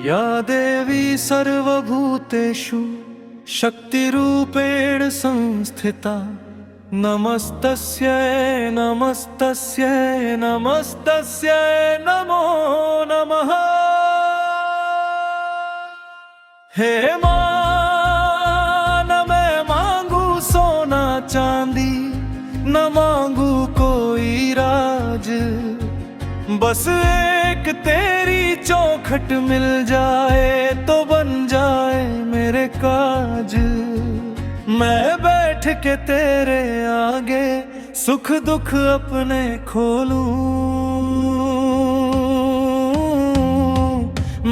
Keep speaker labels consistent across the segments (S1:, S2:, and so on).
S1: या देवी सर्वभूतेषु शक्तिरूपेण संस्थिता नमस्तस्यै नमस्तस्यै नमस्तस्यै नमो नमः। हे मां न मैं मांगू सोना चांदी, न मांगू कोई राज, बस एक तेरी चौखट मिल जाए तो बन जाए मेरे काज। मैं बैठ के तेरे आगे सुख दुख अपने खोलूं,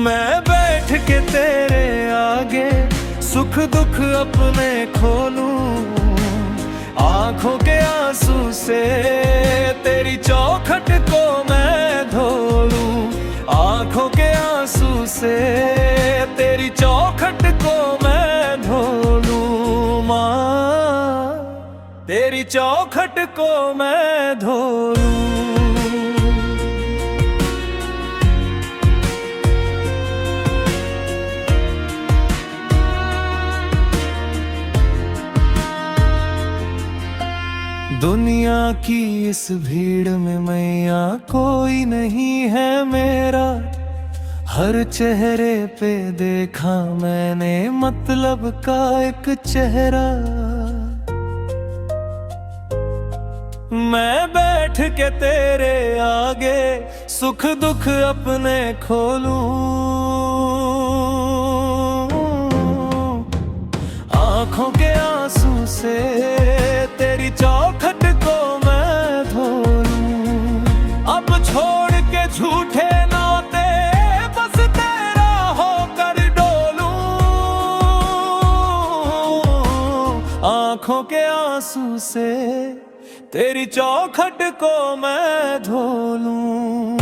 S1: मैं बैठ के तेरे आगे सुख दुख अपने खोलूं। आंखों के आंसू से तेरी चौखट को मैं धो लूं, आंखों के आंसू से तेरी चौखट को मैं धो लूं। मां तेरी चौखट को मैं धो लूं। दुनिया की इस भीड़ में मैया कोई नहीं है मेरा, हर चेहरे पे देखा मैंने मतलब का एक चेहरा। मैं बैठ के तेरे आगे सुख दुख अपने खोलूं, आंखों के आंसू से तेरी चौखट को मैं धो लूं। अब छोड़ के झूठे नाते बस तेरा होकर डोलूं, आंखों के आंसू से तेरी चौखट को मैं धो लूं।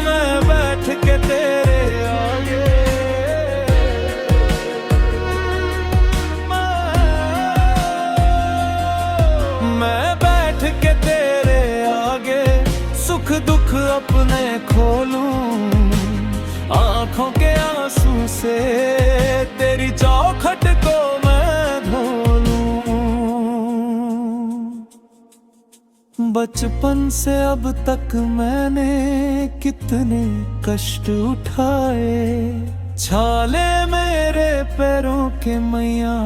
S1: मैं बैठ के तेरे आगे सुख दुख अपने खोलूं, आंखों के आंसू से तेरी चौखट को मैं धो लूं। बचपन से अब तक मैंने कितने कष्ट उठाए, छाले मेरे पैरों के मैया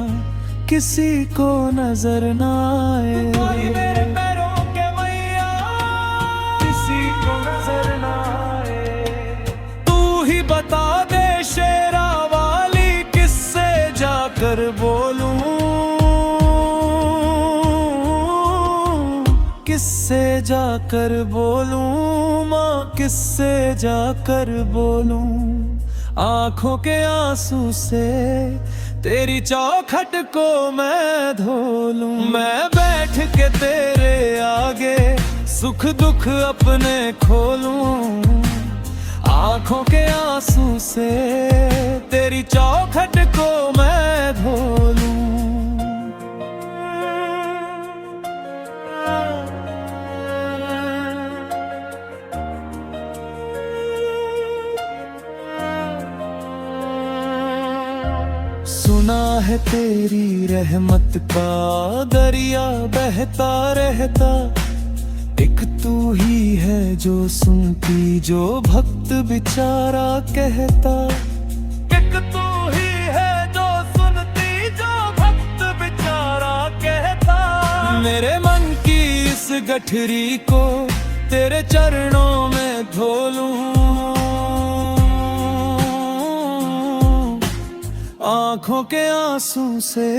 S1: किसी को नजर ना आए। मेरे पैरों के मैया किसी को नजर ना आए। तू ही बता दे शेरा वाली किससे जाकर बोलूं, किससे जाकर बोलूं माँ, किससे जाकर बोलूं। आंखों के आंसू से तेरी चौखट को मैं धो लूं। मैं बैठ के तेरे आगे सुख दुख अपने खोलूं, आंखों के आंसू से तेरी चौखट को मैं धो लूं। सुना है तेरी रहमत का दरिया बहता रहता, एक तू ही है जो सुनती जो भक्त बेचारा कहता। एक तू ही है जो सुनती जो भक्त बेचारा कहता। मेरे मन की इस गठरी को तेरे चरणों में धो लूं, आंखों के आंसू से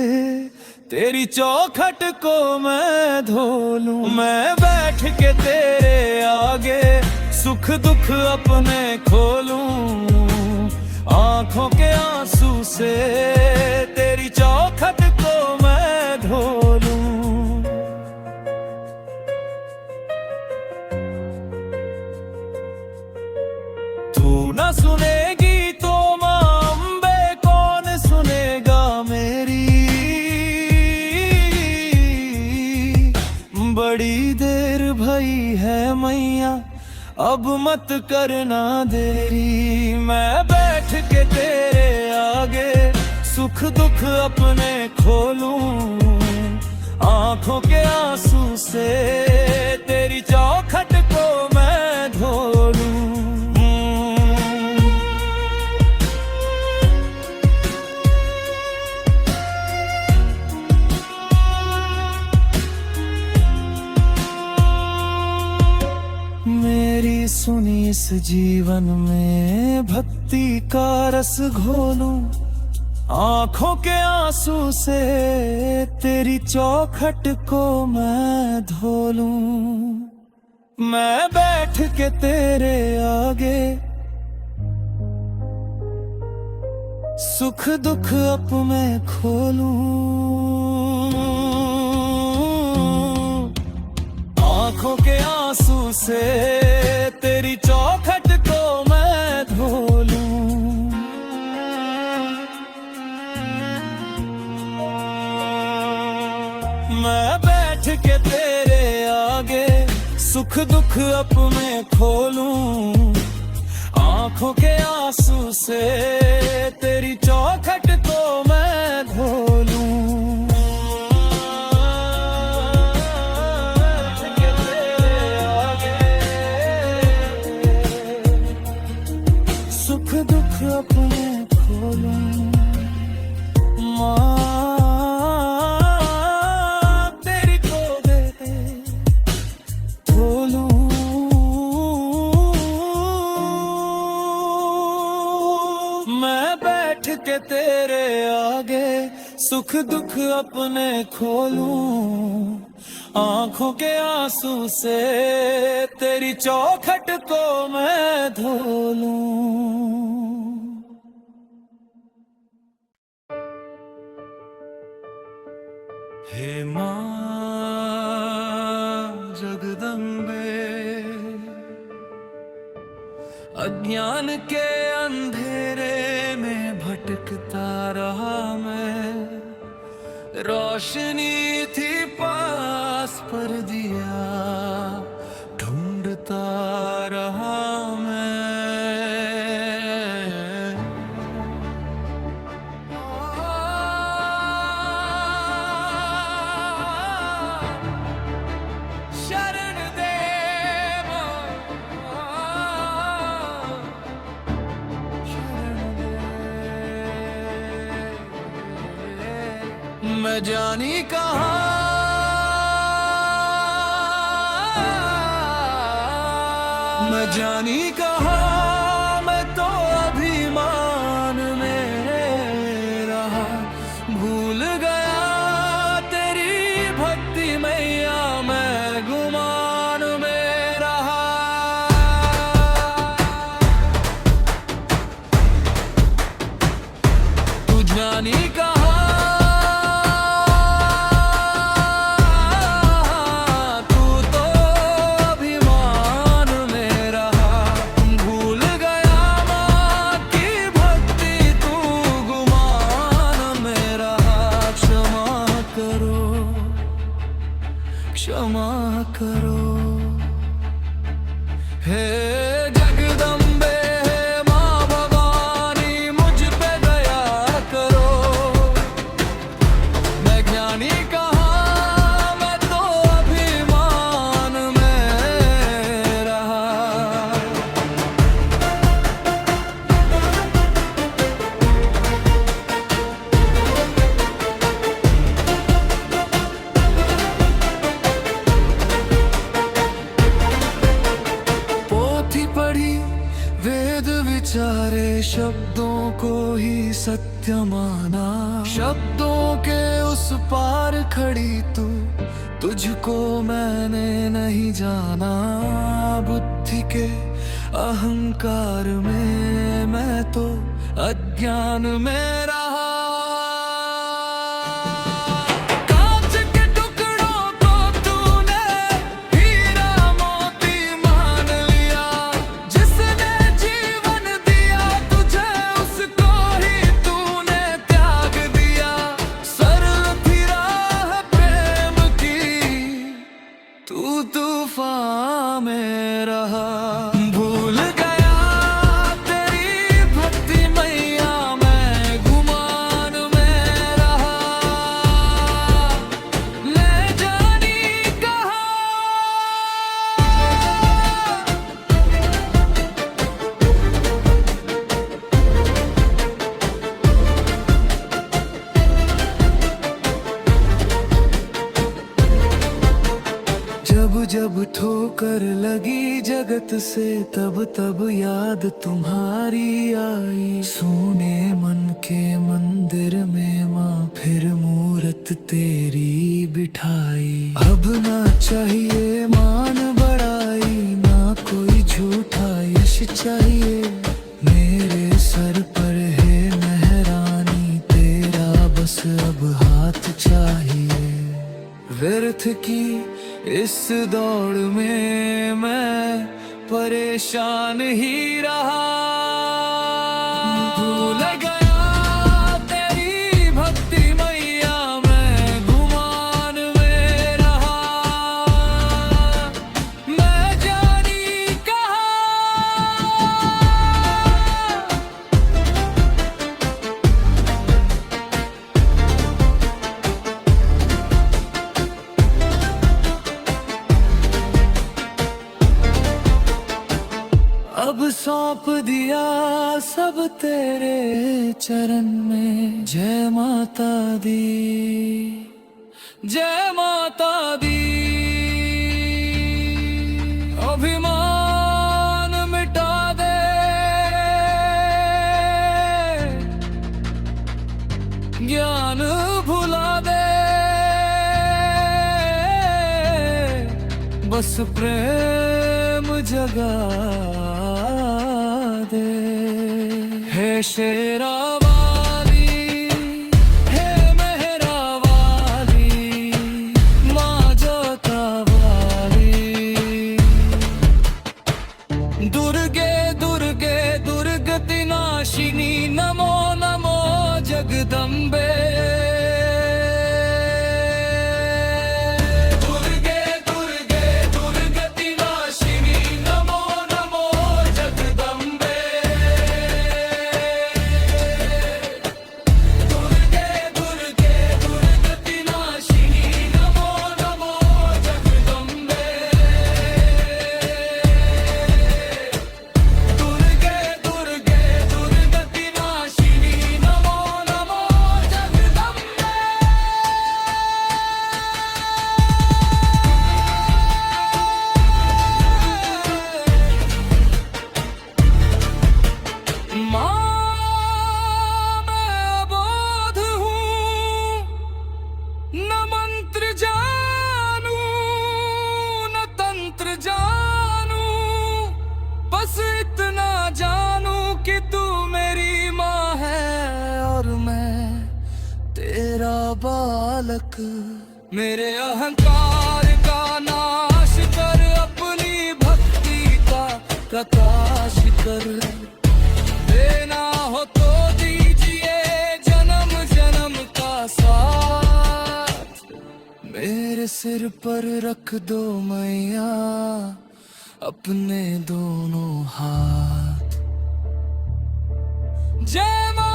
S1: तेरी चौखट को मैं धो लूं। मैं बैठ के तेरे आगे सुख दुख अपने खोलूं, आंखों के आंसू से तेरी चौखट को मैं धो लूं। तू ना सुनेगी तो बड़ी देर भई है मैया अब मत करना देरी, मैं बैठ के तेरे आगे सुख दुख अपने खोलूं, आंखों के आंसू से तेरी चौखट को मैं धो लूं। मेरी सुनी इस जीवन में भक्ति का रस घोलूं, आंखों के आंसू से तेरी चौखट को मैं धो लूं। मैं बैठ के तेरे आगे सुख दुख अब मैं खोलूं, आंखों के आंसू से तेरी चौखट को मैं धो लूं। मैं बैठ के तेरे आगे सुख दुख अब मैं खोलूं, आंखों के आंसू से तेरी चौखट को मैं धो लूं। सुख दुख अब मैं खोलूं, के तेरे आगे सुख दुख अपने खोलूं, आंखों के आंसू से तेरी चौखट को मैं धो लूं। हे मां जगदम्बे, अज्ञान के अंधेरे में भटकता रहा मैं, रोशनी थी पास पर दिया ढूंढता रहा मैं। शरण दे मैं जानी कहाँ, मैं जानी कहाँ, मैं तो अभिमान में रहा, भूल गया तेरी भक्ति मैया, मैं गुमान में रहा। तू जानी कहाँ, क्षमा करो। हे जगदम्बे, हे माँ भवानी, मुझ पे दया करो। मैं ज्ञानी कहाँ, मैं तो अभिमान में रहा। वेद विचारे शब्दों को ही सत्य माना, शब्दों के उस पार खड़ी तू, तुझको मैंने नहीं जाना। बुद्धि के अहंकार में मैं तो अज्ञान में रहा। तूफान में रहा। ठोकर लगी जगत से, तब तब याद तुम्हारी आई। सोने मन के मंदिर में माँ फिर मूरत तेरी बिठाई। अब ना चाहिए मान बढ़ाई, ना कोई झूठा यश चाहिए। मेरे सर पर है मेहरानी तेरा, बस अब हाथ चाहिए। व्यर्थ की इस दौड़ में मैं परेशान ही रहा। भूल गया तेरी भक्ति मैया, मैं गुमान में रहा। मैं जानी कहाँ। अब सौंप दिया सब तेरे चरण में। जय माता दी, जय माता दी। अभिमान मिटा दे, ज्ञान भुला दे, बस प्रेम जगा दे। हे शेरा वाली, हे मेहरा वाली, माँ जोता वाली। दुर्गे दुर्गे दुर्गति नाशिनी, नमो नमो जगदम्बे। बालक मेरे अहंकार का नाश कर, अपनी भक्ति का प्रकाश कर। देना हो तो दीजिए जन्म जन्म का साथ। मेरे सिर पर रख दो मैया अपने दोनों हाथ। जय मां।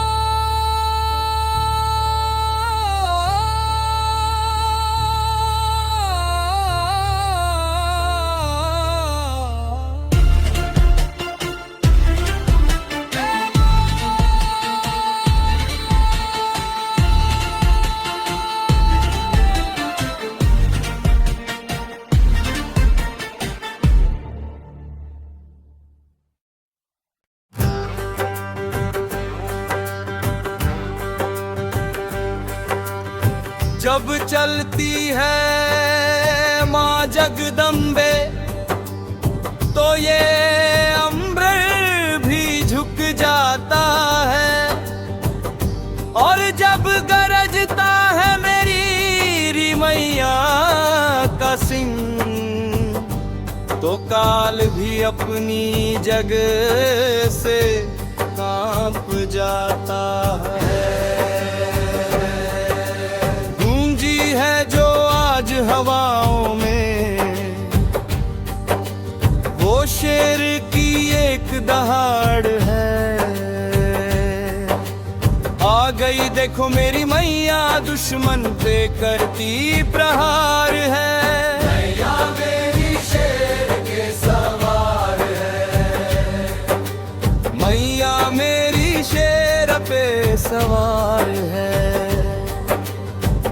S1: जब चलती है माँ जगदम्बे, तो ये अम्बर भी झुक जाता है। और जब गरजता है मेरी मैया का सिंह, तो काल भी अपनी जगह से कांप जाता है। है जो आज हवाओं में, वो शेर की एक दहाड़ है। आ गई देखो मेरी मैया, दुश्मन पे करती प्रहार है। मैया मेरी शेर के सवार है, मैया मेरी शेर पे सवार है।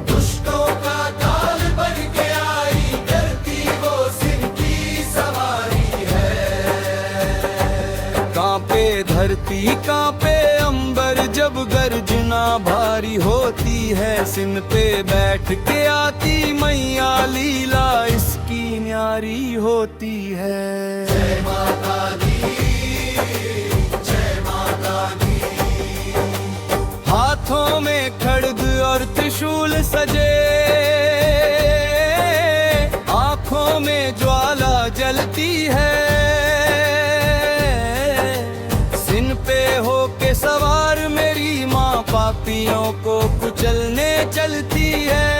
S1: दुष्टों का काल बन के आई, करती वो सिंह की धरती कांपे अंबर जब गर्जना भारी होती है। सिन पे बैठ के आती मैया लीला इसकी न्यारी होती है। जय माता दी, जय माता दी। हाथों में खड्ग और त्रिशूल सजे, आंखों में ज्वाला जलती है। सिन पे होके सवार मेरी माँ पापियों को कुचलने चलती है।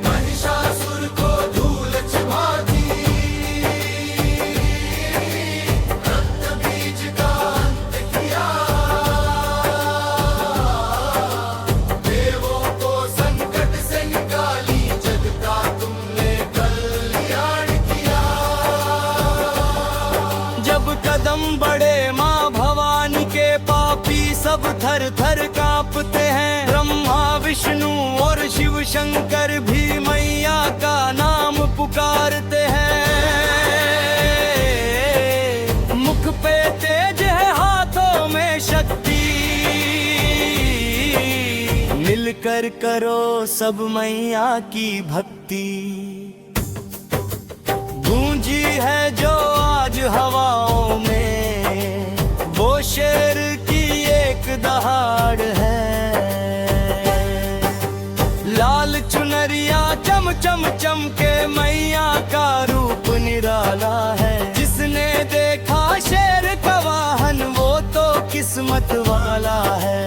S1: महिषासुर को धूल चबाती, रक्त बीज का अंत किया। देवों को संकट से निकाली, जग का तुमने कल्याण किया। जब कदम बढ़े माँ भवानी के, पापी सब थर थर कांपते हैं। ब्रह्मा विष्णु और शिव शंकर भी मैया का नाम पुकारते हैं। मुख पे तेज है, हाथों में शक्ति, मिलकर करो सब मैया की भक्ति। गूंजी है जो आज हवाओं में, वो शेर की एक दहाड़ है। लाल चुनरिया चम चम चम के, मैया का रूप निराला है। जिसने देखा शेर का वाहन, वो तो किस्मत वाला है।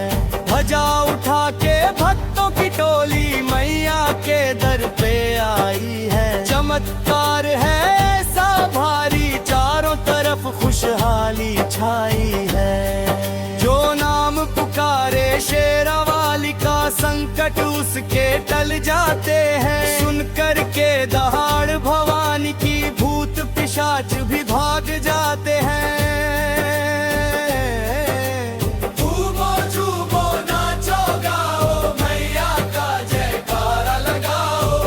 S1: ध्वजा उठा के भक्तों की टोली मैया के दर पे आई है। चमत्कार है ऐसा भारी, चारों तरफ खुशहाली छाई है। जो नाम पुकारे शेरा वाली का, संकट उसके टल जाते हैं। सुन कर के दहाड़ भवानी की, भूत पिशाच भी भाग जाते हैं। झूमो झूमो नाचो गाओ, मैया का जयकारा लगाओ।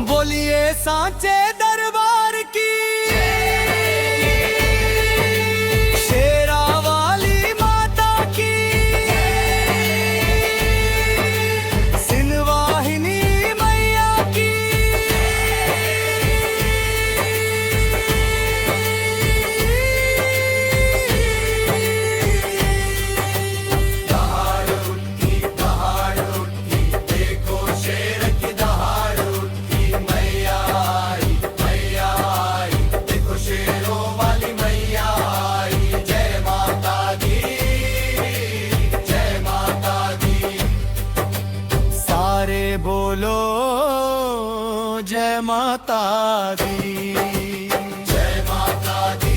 S1: बोलिए सांचे दरबार की, शेरा वाली माता की। सिनवाहिनी मैया की। दहाड़ उठती, दहाड़ उठती, देखो शेर की दहाड़ उठती। मैया आई, मैया आई, देखो शेरों वाली मैया आई। जय माता दी, जय माता दी। सारे बोलो जय माता दी। जय माता दी,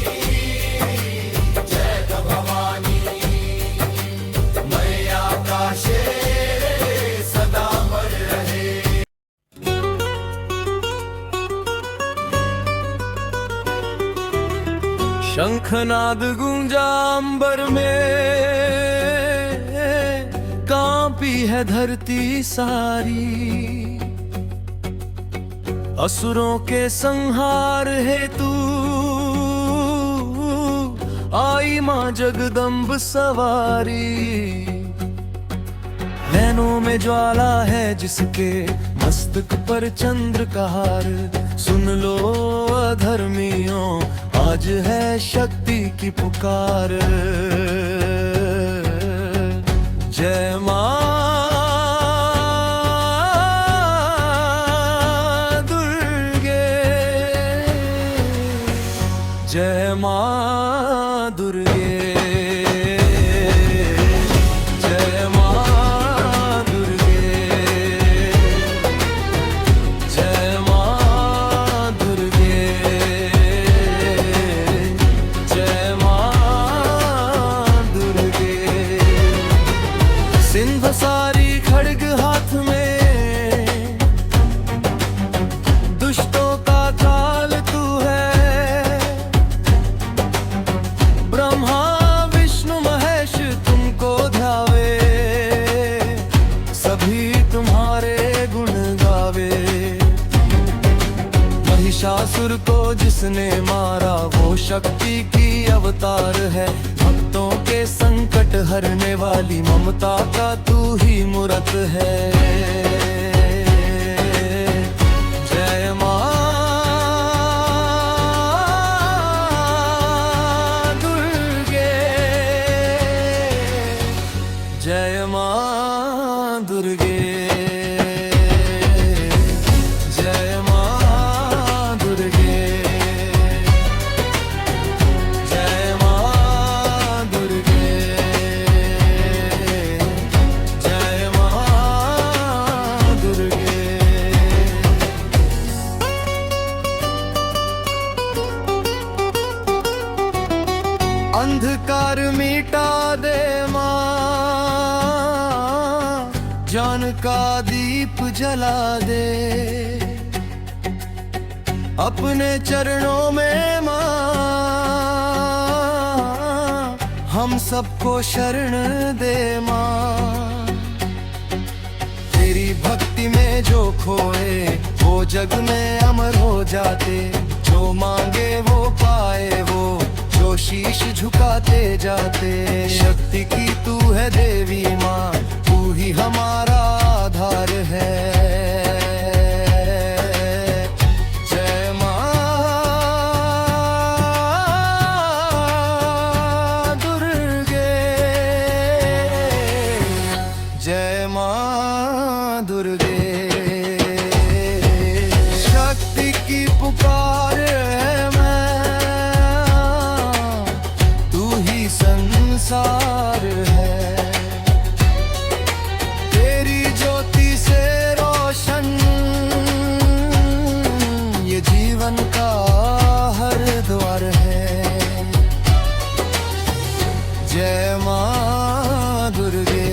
S1: जय भवानी। मैया का शेर सदा मर रहे। शंखनाद गूंजा अंबर में, कांपी है धरती सारी। असुरों के संहार हेतु आई मां जगदम्ब सवारी। नैनों में ज्वाला है जिसके, मस्तक पर चंद्र का हार। सुन लो अधर्मियों, आज है शक्ति की पुकार। जय मां दुर्गे, जय मां दुर्गे। जय मां दुर्गे, जय मां दुर्गे, जय मां दुर्गे। सिंह जिसने मारा वो शक्ति की अवतार है। भक्तों के संकट हरने वाली ममता का तू ही मूरत है। जय मां दुर्गे, जय मां दुर्गे, जय मां दुर्गे, जय मां दुर्गे, जय मां दुर्गे। अंधकार मिटा दे मां, ज्ञान का दीप जला दे। अपने चरणों में मां हम सबको शरण दे मां। तेरी भक्ति में जो खोए वो जग में अमर हो जाते। जो मांगे वो पाए, वो जो शीश झुकाते जाते। शक्ति की तू है देवी माँ, तू ही हमारा आधार है। जय मां दुर्गे, जय मां दुर्गे। शक्ति की पुकार है मैं, तू ही संसार है। तेरी ज्योति से रोशन ये जीवन का हर द्वार है। जय मां दुर्गे,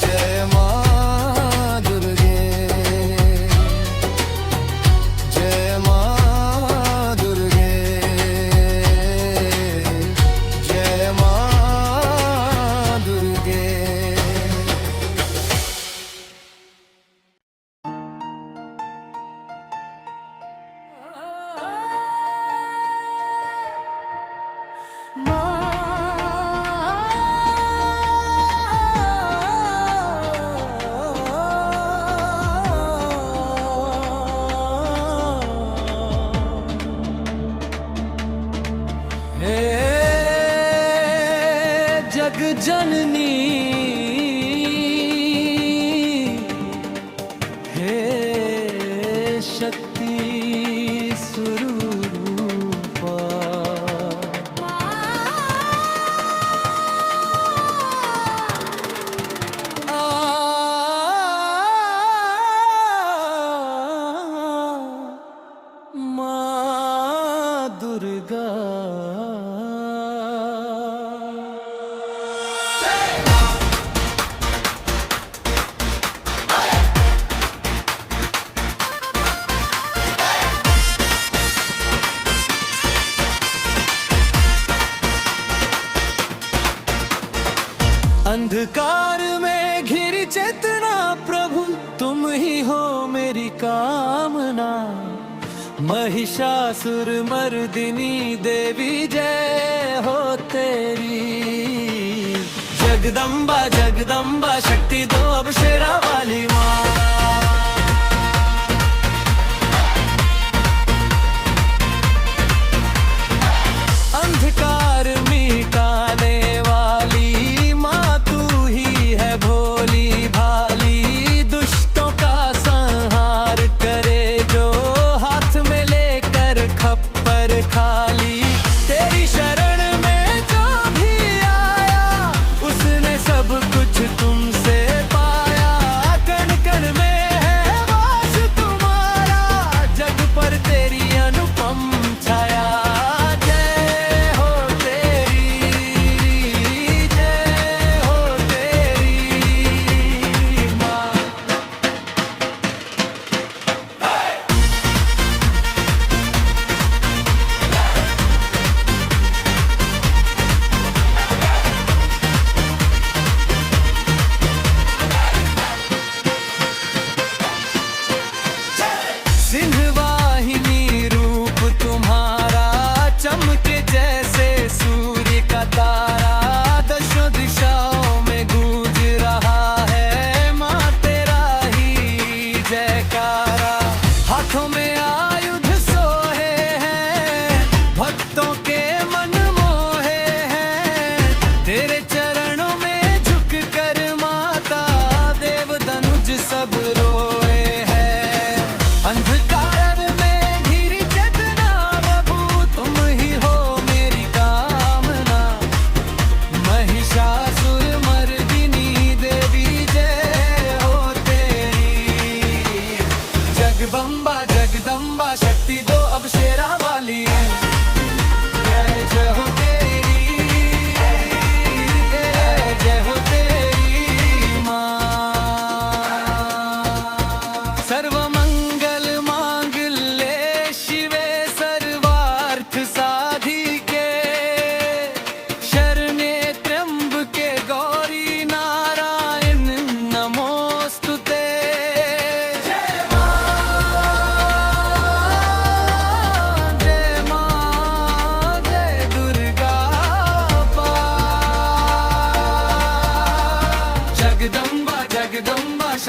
S1: जय मां दुर्गे, जय मां दुर्गे, जय मां दुर्गे। हे जग जननी, हे शक्ति स्वरूपा। मां दुर्गा, अंधकार में घिरी चेतना प्रभु तुम ही हो मेरी कामना। महिषासुर मर्दिनी देवी जय हो तेरी। जगदम्बा जगदम्बा शक्ति दो अब शेरा वाली माँ। अंधकार मिटाने वाली माँ तू ही है भोली भाली। दुष्टों का संहार करे जो हाथ में लेकर खप्पर खाली। तेरी शरण में जो भी आया उसने सब कुछ तुमसे पाया।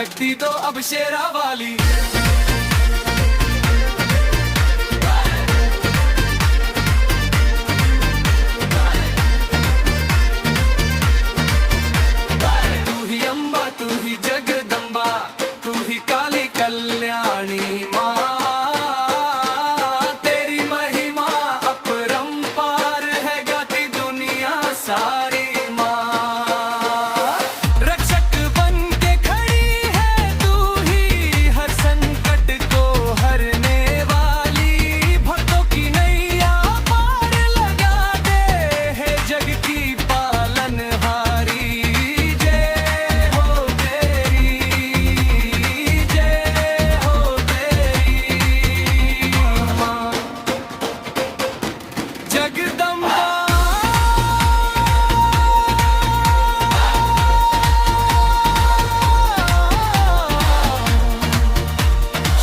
S1: शक्ति दो अब शेरा वाली। तू ही अम्बा, तू ही जगदम्बा, तू ही काली कल्याणी माँ। तेरी महिमा अपरंपार है, गाती दुनिया सारी माँ। रक्षक बन के खड़ी है तू ही, हर संकट को हरने वाली। भक्तों की नैया पार लगा दे, है जग की पालनहारी। जय हो तेरी, जय हो तेरी माँ जगदम्बा।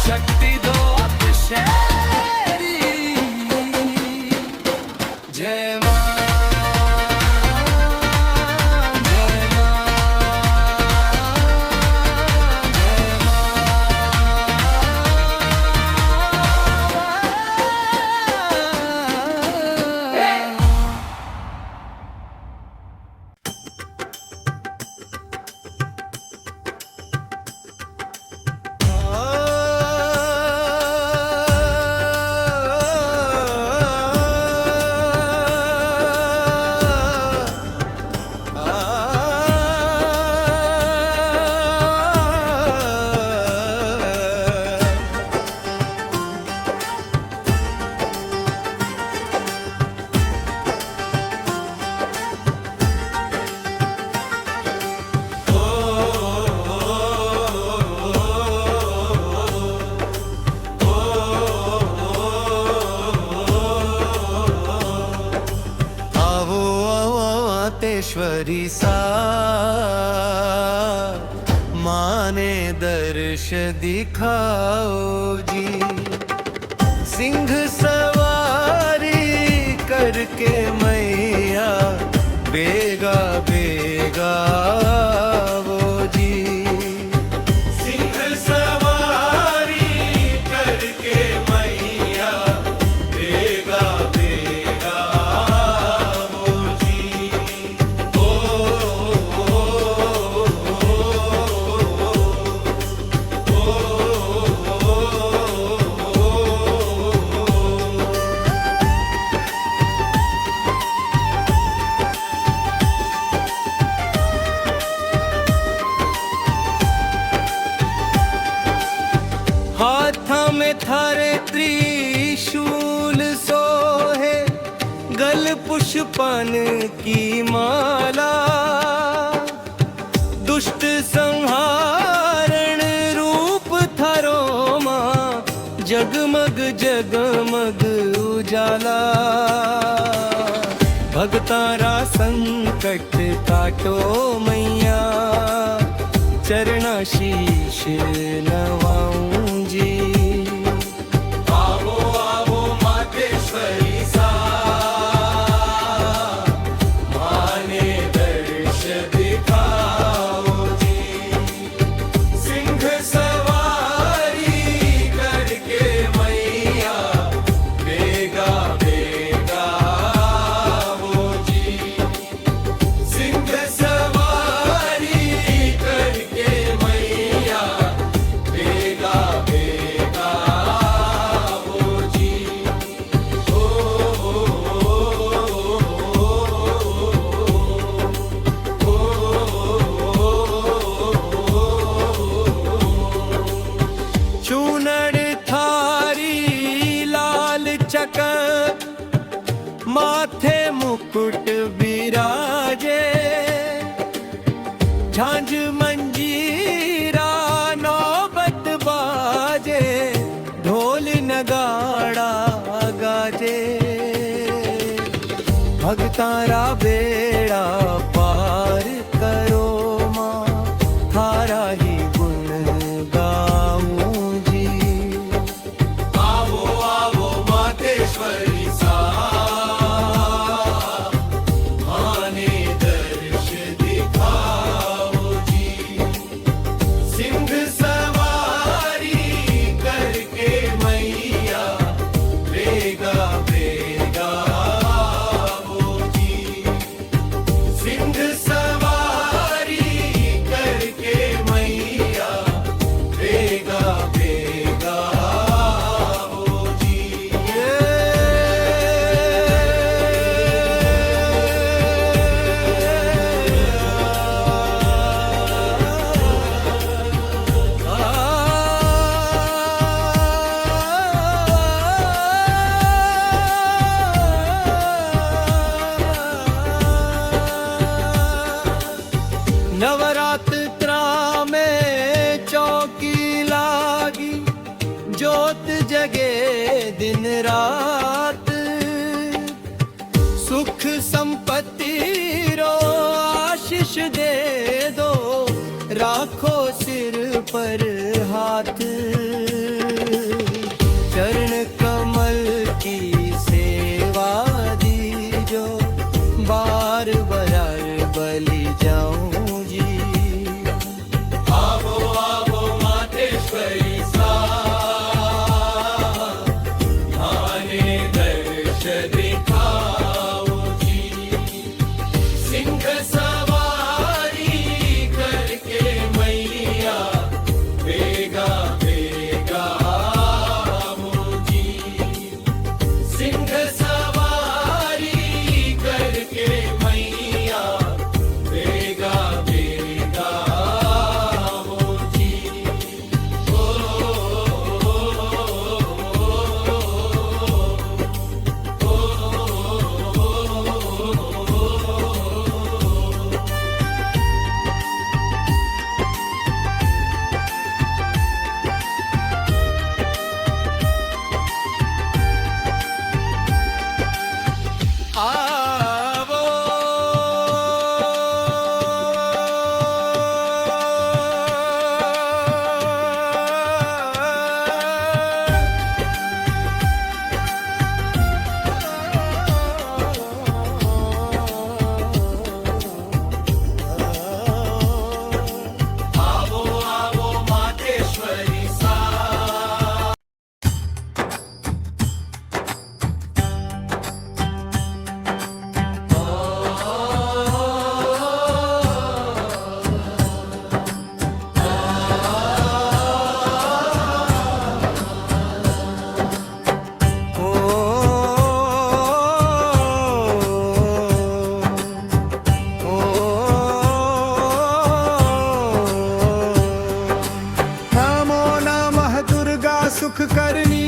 S1: शक्ति दो अब शेरी, जय माँ, जय माँ, जय माँ। तेश्वरी सा माने दर्श दिखाओ जी। सिंह सवारी करके मैया बेगा बेगा वो जी। सिंह सवारी करके मैया बेगा बेगा वो जी। हाथा में थारे त्रिशूल सोहे, गल पुष्पन की माला। दुष्ट संहारण रूप थारो माँ, जगमग जगमग उजाला। भगतारा संकट काटो मैया, चरणा शीश नवाऊं जी। आवो आवो मातेश्वरी सा, माने दर्श दिखाओ जी। सिंह सवारी करके मैया बेगा बेगा वो जी। सिंह सवारी करके मैया बेगा बेगा वो जी। चूनड़ थारी लाल चकर, माथे मुकुट बिराजे। झांझ मंजीरा नौबत बाजे, ढोल नगाड़ा गाजे। भगतारा बेड़ा पार करो माँ, थारा ही गुण गाऊं जी। आवो आवो मातेश्वरी सा, माने दर्श दिखाओ जी। सिंह रात, सुख संपत्ति रो आशीष दे दो, राखो सिर पर हाथ। चरण कमल की सेवा दीजो, बार बार बलि जाऊं जी। आवो आवो मातेश्वरी सा, आने दर्श दिखाओ जी। सिंह सवारी करके मैया, बेगा बेगा आओ जी। सिंह सवारी करके मैया, बेगा बेगा आओ जी। आवो आवो आवो मातेश्वरी सा। नमो नमः दुर्गा सुख करनी,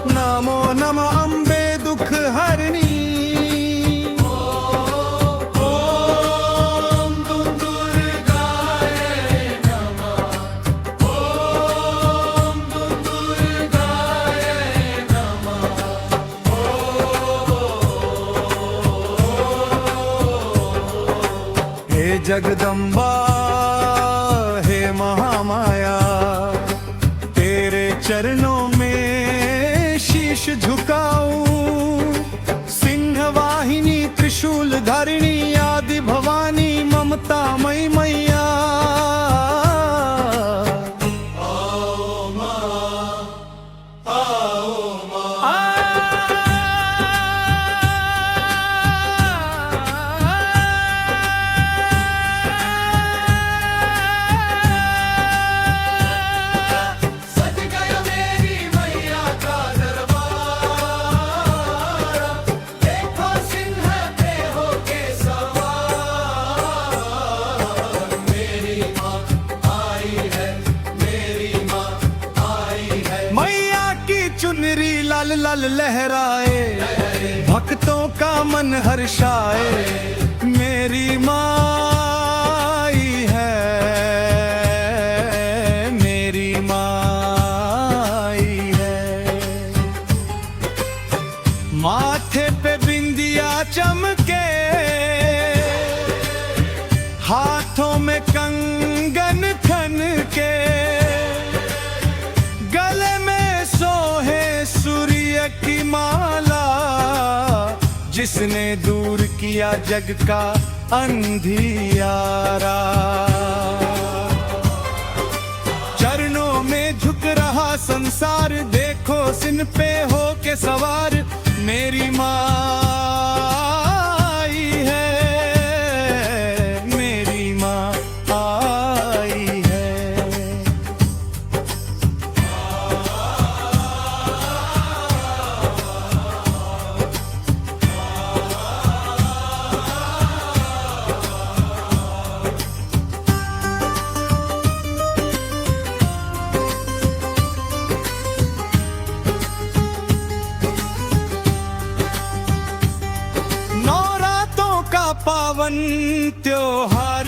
S1: नमो नमः अम्बे दुख हरनी। ओम दुर्गाय नमः, ओम दुर्गाय नमः। हे जगदम्बा हे महामाया, तेरे चरणों में शीश झुकाऊं। सिंह वाहिनी त्रिशूल धारिणी, आदि भवानी ममता मई मैया। सज गया मेरी मैया का दरबार, देखो सिंह पे होके सवार। मेरी माँ आई है, मेरी माँ आई है। मैया की चुनरी लाल लाल लहराए, भक्तों का मन हर्षाए। मेरी माँ आई है, मेरी माँ आई है। माथे पे बिंदिया चमके, हाथों में कंगन खन के, गले में सोहे सूर्य की माला। जिसने दूर किया जग का अंधियारा, चरणों में झुक रहा संसार। देखो सिन पे हो के सवार, मेरी माँ आई है, मेरी माँ आई है। पावन त्योहार,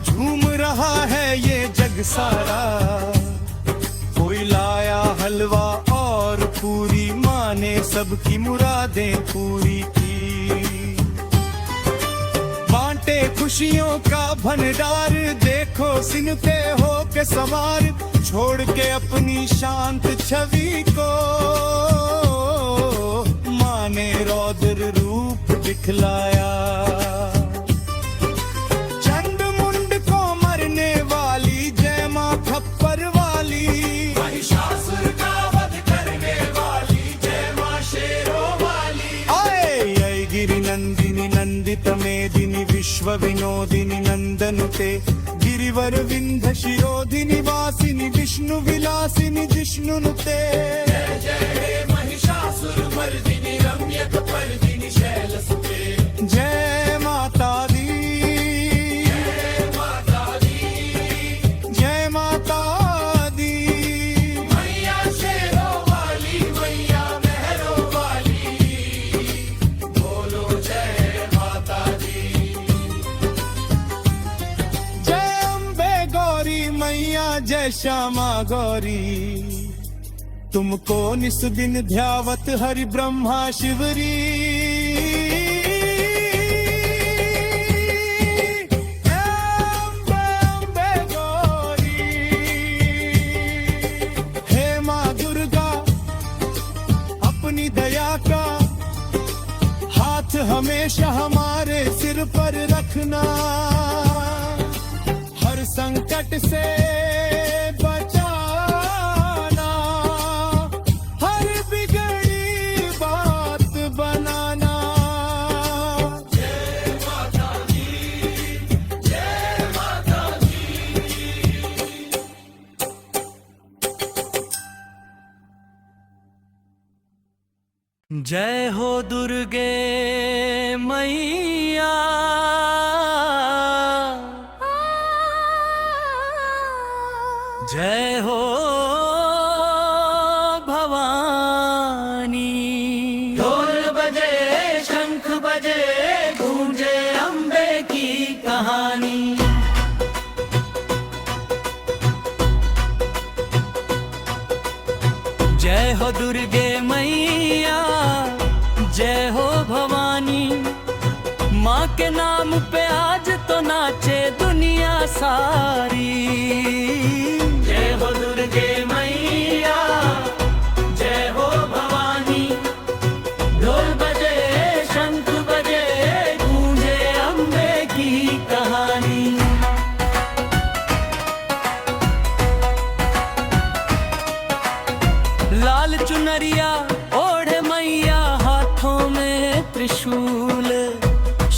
S1: झूम रहा है ये जग सारा। कोई लाया हलवा और सबकी मुरादें पूरी की। बांटे खुशियों का भंडार, देखो सिनते हो के सवार, छोड़ के अपनी शांत छवि को माँ ने रौद्र रूप दिखलाया। चंड मुंड को मरने वाली जय माँ खप्पर वाली, महिषासुर का वध करने वाली जय माँ शेरों वाली। आए ऐ गिरि नंदिनी नंदित मेदिनी विश्व विनोदिनी नंदनुते, गिरिवर विंध्य शिरोधिनी वासिनी विष्णु विलासिनी जिष्णुनुते। जय जय हे महिषासुर मर्दिनी रम्यक पर्दिनी शैलसुते। जय माता दी, जय माता दी, जय माता दी। मैया शेरों वाली, मैया मेहरों वाली, बोलो जय माता दी। जय अम्बे गौरी मैया, जय श्यामा गौरी, तुमको निस दिन ध्यावत हरि ब्रह्मा शिवरी। अम्बे अम्बे गौरी, हे माँ दुर्गा, अपनी दया का हाथ हमेशा हमारे सिर पर रखना। हर संकट से बचाना, हर बिगड़ी बात बनाना। जय माता दी, जय माता दी। जय हो दुर्गे मैया, जय हो भवानी। ढोल बजे शंख बजे, गूंजे अम्बे की कहानी। जय हो दुर्गे मैया, जय हो भवानी। माँ के नाम पे आज तो नाचे दुनिया सारी। जय हो दुर्गे मैया, जय हो भवानी। ढोल बजे शंख बजे, गूंजे अम्बे की कहानी। लाल चुनरिया ओढ़े मैया, हाथों में त्रिशूल,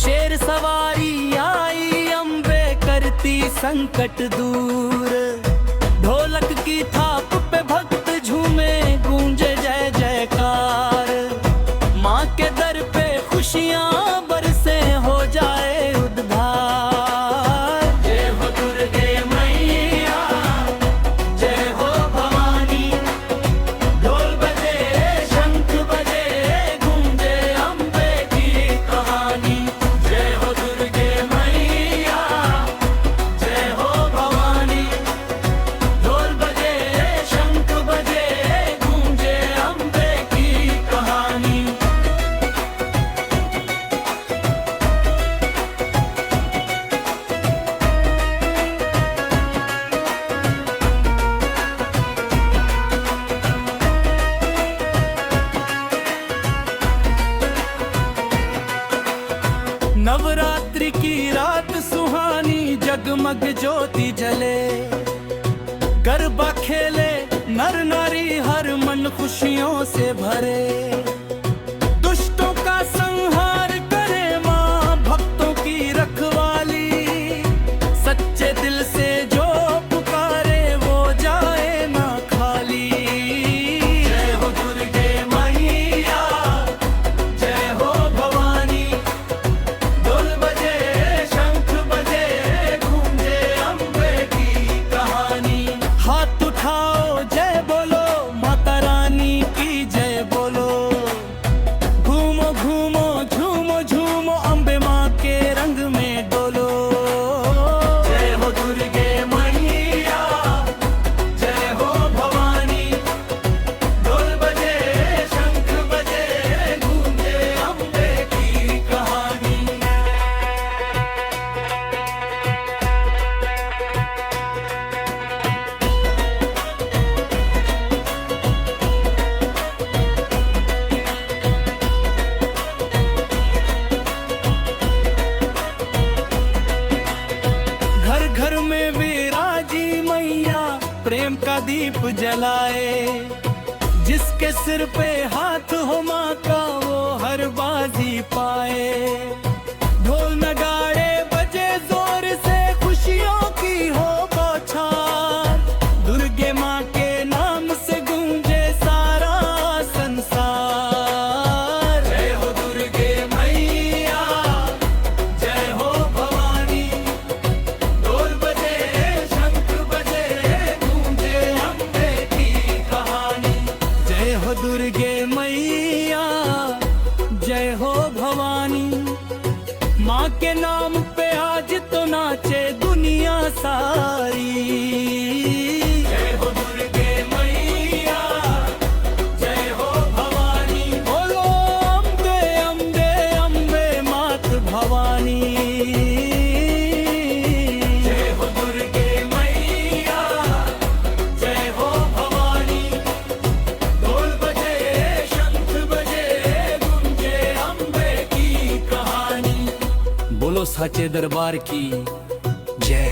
S1: शेर सवारी आई अम्बे, करती संकट दूर। ढोलक की थाप पे भक्त झूमे, गूंजे जय जयकार। माँ के दर पे खुशियाँ बरसे, हो जाए उद्धार। जय हो दुर्गे मैया, जय हो भवानी। ढोल बजे शंख बजे, गूंजे अम्बे की कहानी। जय हो दुर्गे मैया, जय हो भवानी। ढोल बजे शंख बजे, गूंजे अम्बे की कहानी। नवरात्रि की रात सुहानी, जगमग ज्योति जले। गरबा खेले नर नारी, हर मन खुशियों से भरे। दुष्टों का संहार करे माँ, भक्तों की रखवाली। सच्चे दिल से जो पुकारे, वो जाए ना खाली। जय हो दुर्गे मैया, जय हो भवानी। ढोल बजे शंख बजे, गूंजे अम्बे की कहानी। हाथ उठाओ जय बोलो, माता रानी की जय बोलो। का दीप जलाए। जिसके सिर पे हाथ हो माँ का वो हर बाजी पाए। ढोल नगाड़े बजे जोर से खुशियों की हो बौछार। दुर्गे माँ के नाम से गूंजे सारा संसार। जय हो दुर्गे मैया, जय हो भवानी। ढोल बजे शंख बजे गूंजे अम्बे की कहानी। जय हो दुर्गे मैया, जय हो भवानी। माँ के नाम पे आज तो नाचे दुनिया सारी। जय हो दुर्गे मैया, जय हो भवानी। बोलो अम्बे अम्बे अम्बे मात भवानी। जय हो दुर्गे मैया, जय हो भवानी। ढोल बजे शंख बजे गूंजे अम्बे की कहानी। बोलो साचे दरबार की जय।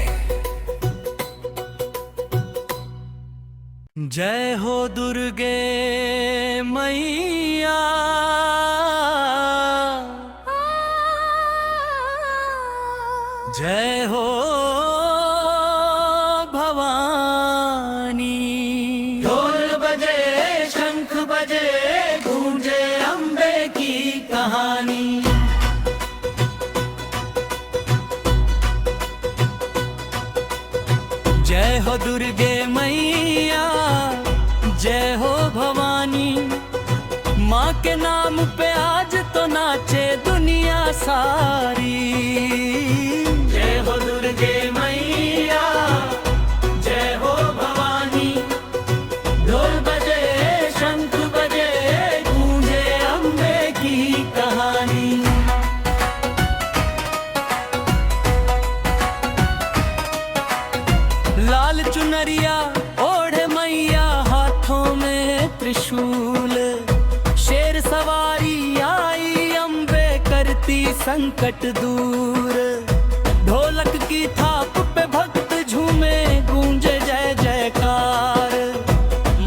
S1: जय हो दुर्गे मैया, जय हो भवानी। ढोल बजे शंख बजे गूंजे अम्बे की कहानी। जय हो दुर्गे मैया, जय हो भवानी। माँ के नाम पे आज तो नाचे दुनिया सारी। जय हो दुर्गे मैया, जय हो भवानी। ढोल बजे शंख बजे गूंजे अम्बे की कहानी। लाल चुनरिया ओढ़े मैया, हाथों में त्रिशूल। शेर सवारी आई अम्बे, करती संकट दूर। ढोलक की थाप पे भक्त झूमे, गूंजे जय जयकार।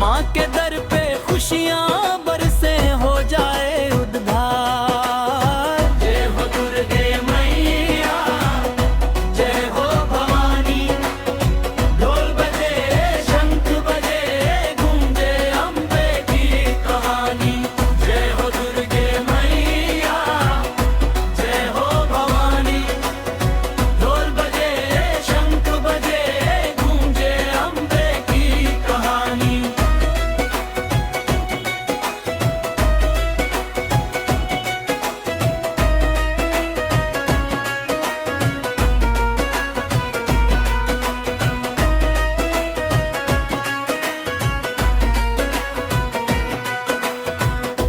S1: माँ के दर पे खुशियाँ बरसे, हो जाए उद्धार। जय हो दुर्गे मैया, जय हो भवानी। ढोल बजे शंख बजे गूंजे अम्बे की कहानी। जय हो दुर्गे मैया, जय हो भवानी। ढोल बजे शंख बजे गूंजे अम्बे की कहानी।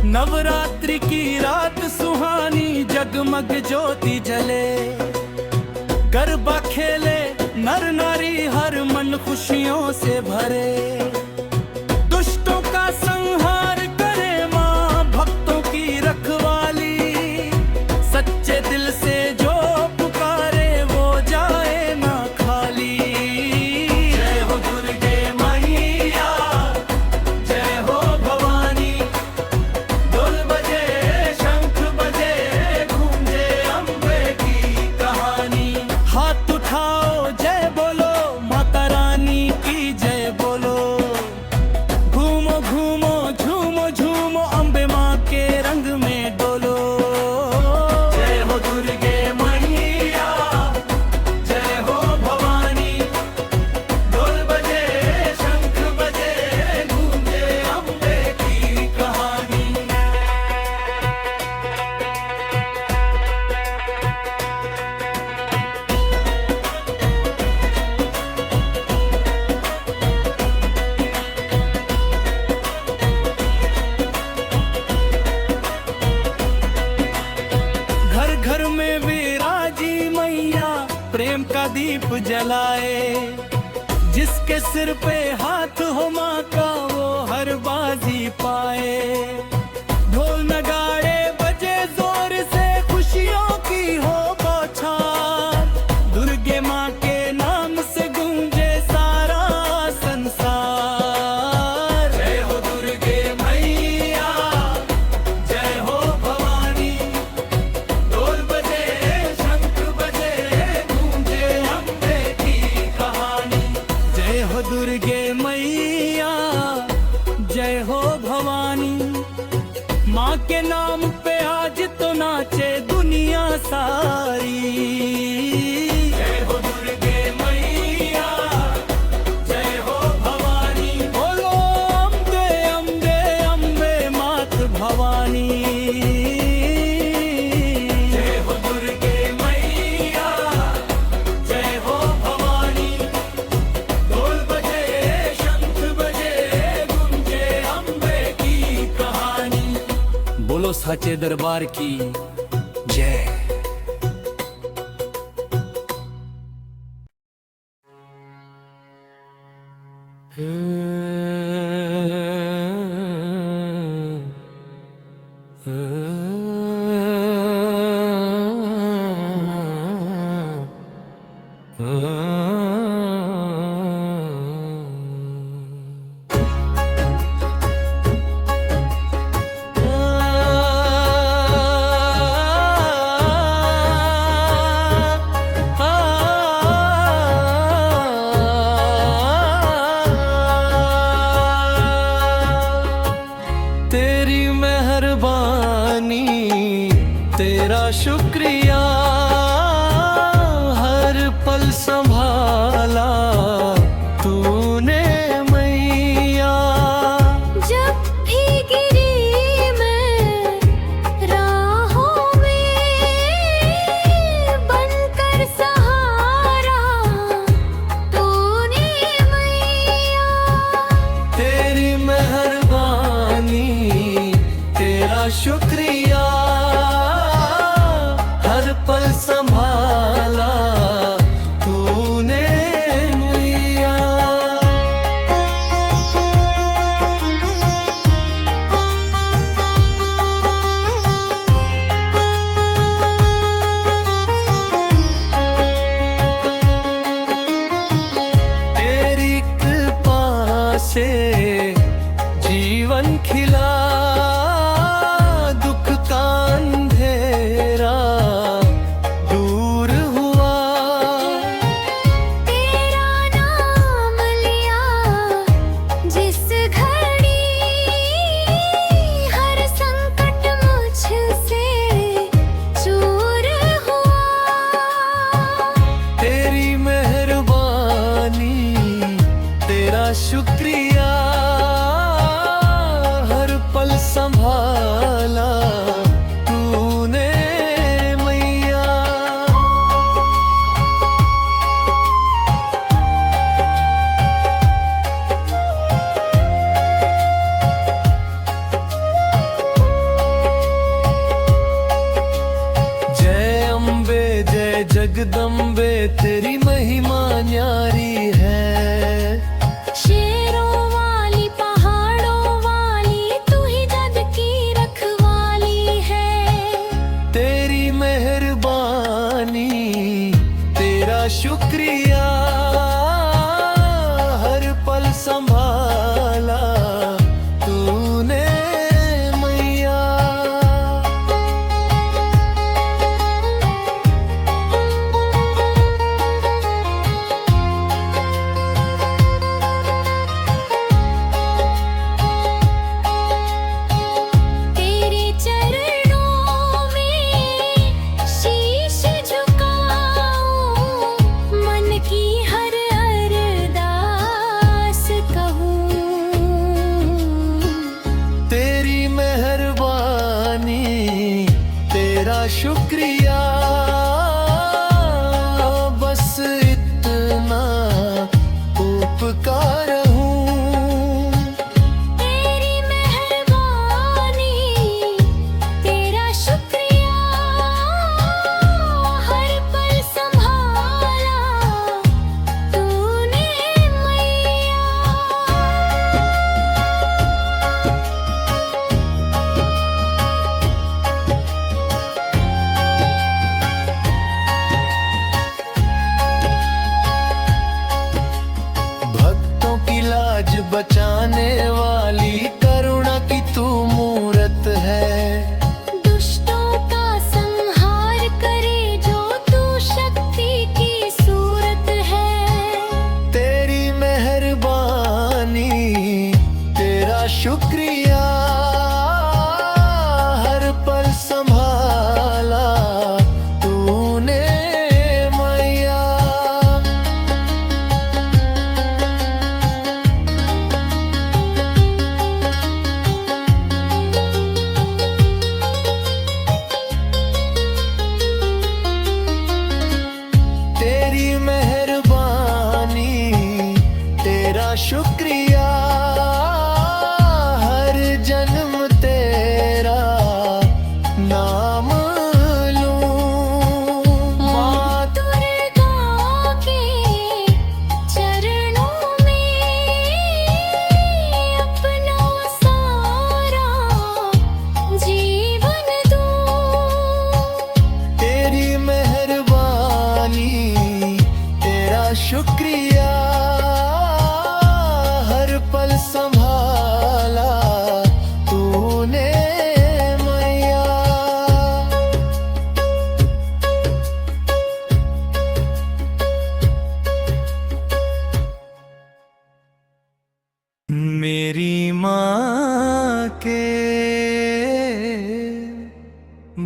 S1: नवरात्रि की रात सुहानी, जगमग ज्योति जले। गरबा खेले नर नारी, हर मन खुशियों से भरे। दुष्टों का संहार करे माँ, भक्तों की रखवाली। सच्चे दिल से जो पुकारे वो जाए ना खाली। जय हो दुर्गे मैया, जय हो भवानी। ढोल बजे शंख बजे गूंजे अम्बे की कहानी। हाथ उठाओ जय बोलो, माता रानी की जय बोलो। घूमो घूमो झूमो झूमो, अम्बे माँ के रंग में डोलो। जय हो दुर्गे मैया, जय हो भवानी। ढोल बजे शंख बजे गूंजे अम्बे की कहानी। घर घर में विराजी मैया, प्रेम का दीप जलाए। जिसके सिर पे हाथ हो माँ का वो हर बाजी पाए। ढोल नगाड़े बजे जोर से खुशियों की हो बौछार। दुर्गे माँ के नाम से गूंजे सारा संसार। सच्चे दरबार की जय। तेरी मेहरबानी तेरा शुक्रिया, हर पल संभाला तूने मैया।
S2: जब भी गिरी मैं राहों में, बनकर सहारा तूने मैया।
S1: तेरी मेहरबानी तेरा शुक्रिया, हर पल संभाला तूने मैया। तेरी कृपा से जीवन खिला, दुख का अंधेरा दूर हुआ।
S2: तेरा नाम लिया जिस घड़ी, हर संकट मुझसे दूर हुआ।
S1: तेरी मेहरबानी तेरा शुक्रिया, हर पल संभाला तूने मैया। जय अम्बे जय जगदम्बे, तेरी महिमा न्यारी है।
S2: शेरों वाली पहाड़ों वाली, तू ही जग की रखवाली है।
S1: तेरी मेहरबानी तेरा शुक्रिया, हर पल संभाला तूने मैया।
S2: तेरे चरणों में शीश झुकाऊं, मन की हर अरदास कहूं।
S1: तेरी मेहरबानी तेरा शुक्रिया, बस इतना उपकार हूँ।
S2: तेरी मेहरबानी तेरा शुक्रिया, हर पल संभाला तूने मैया।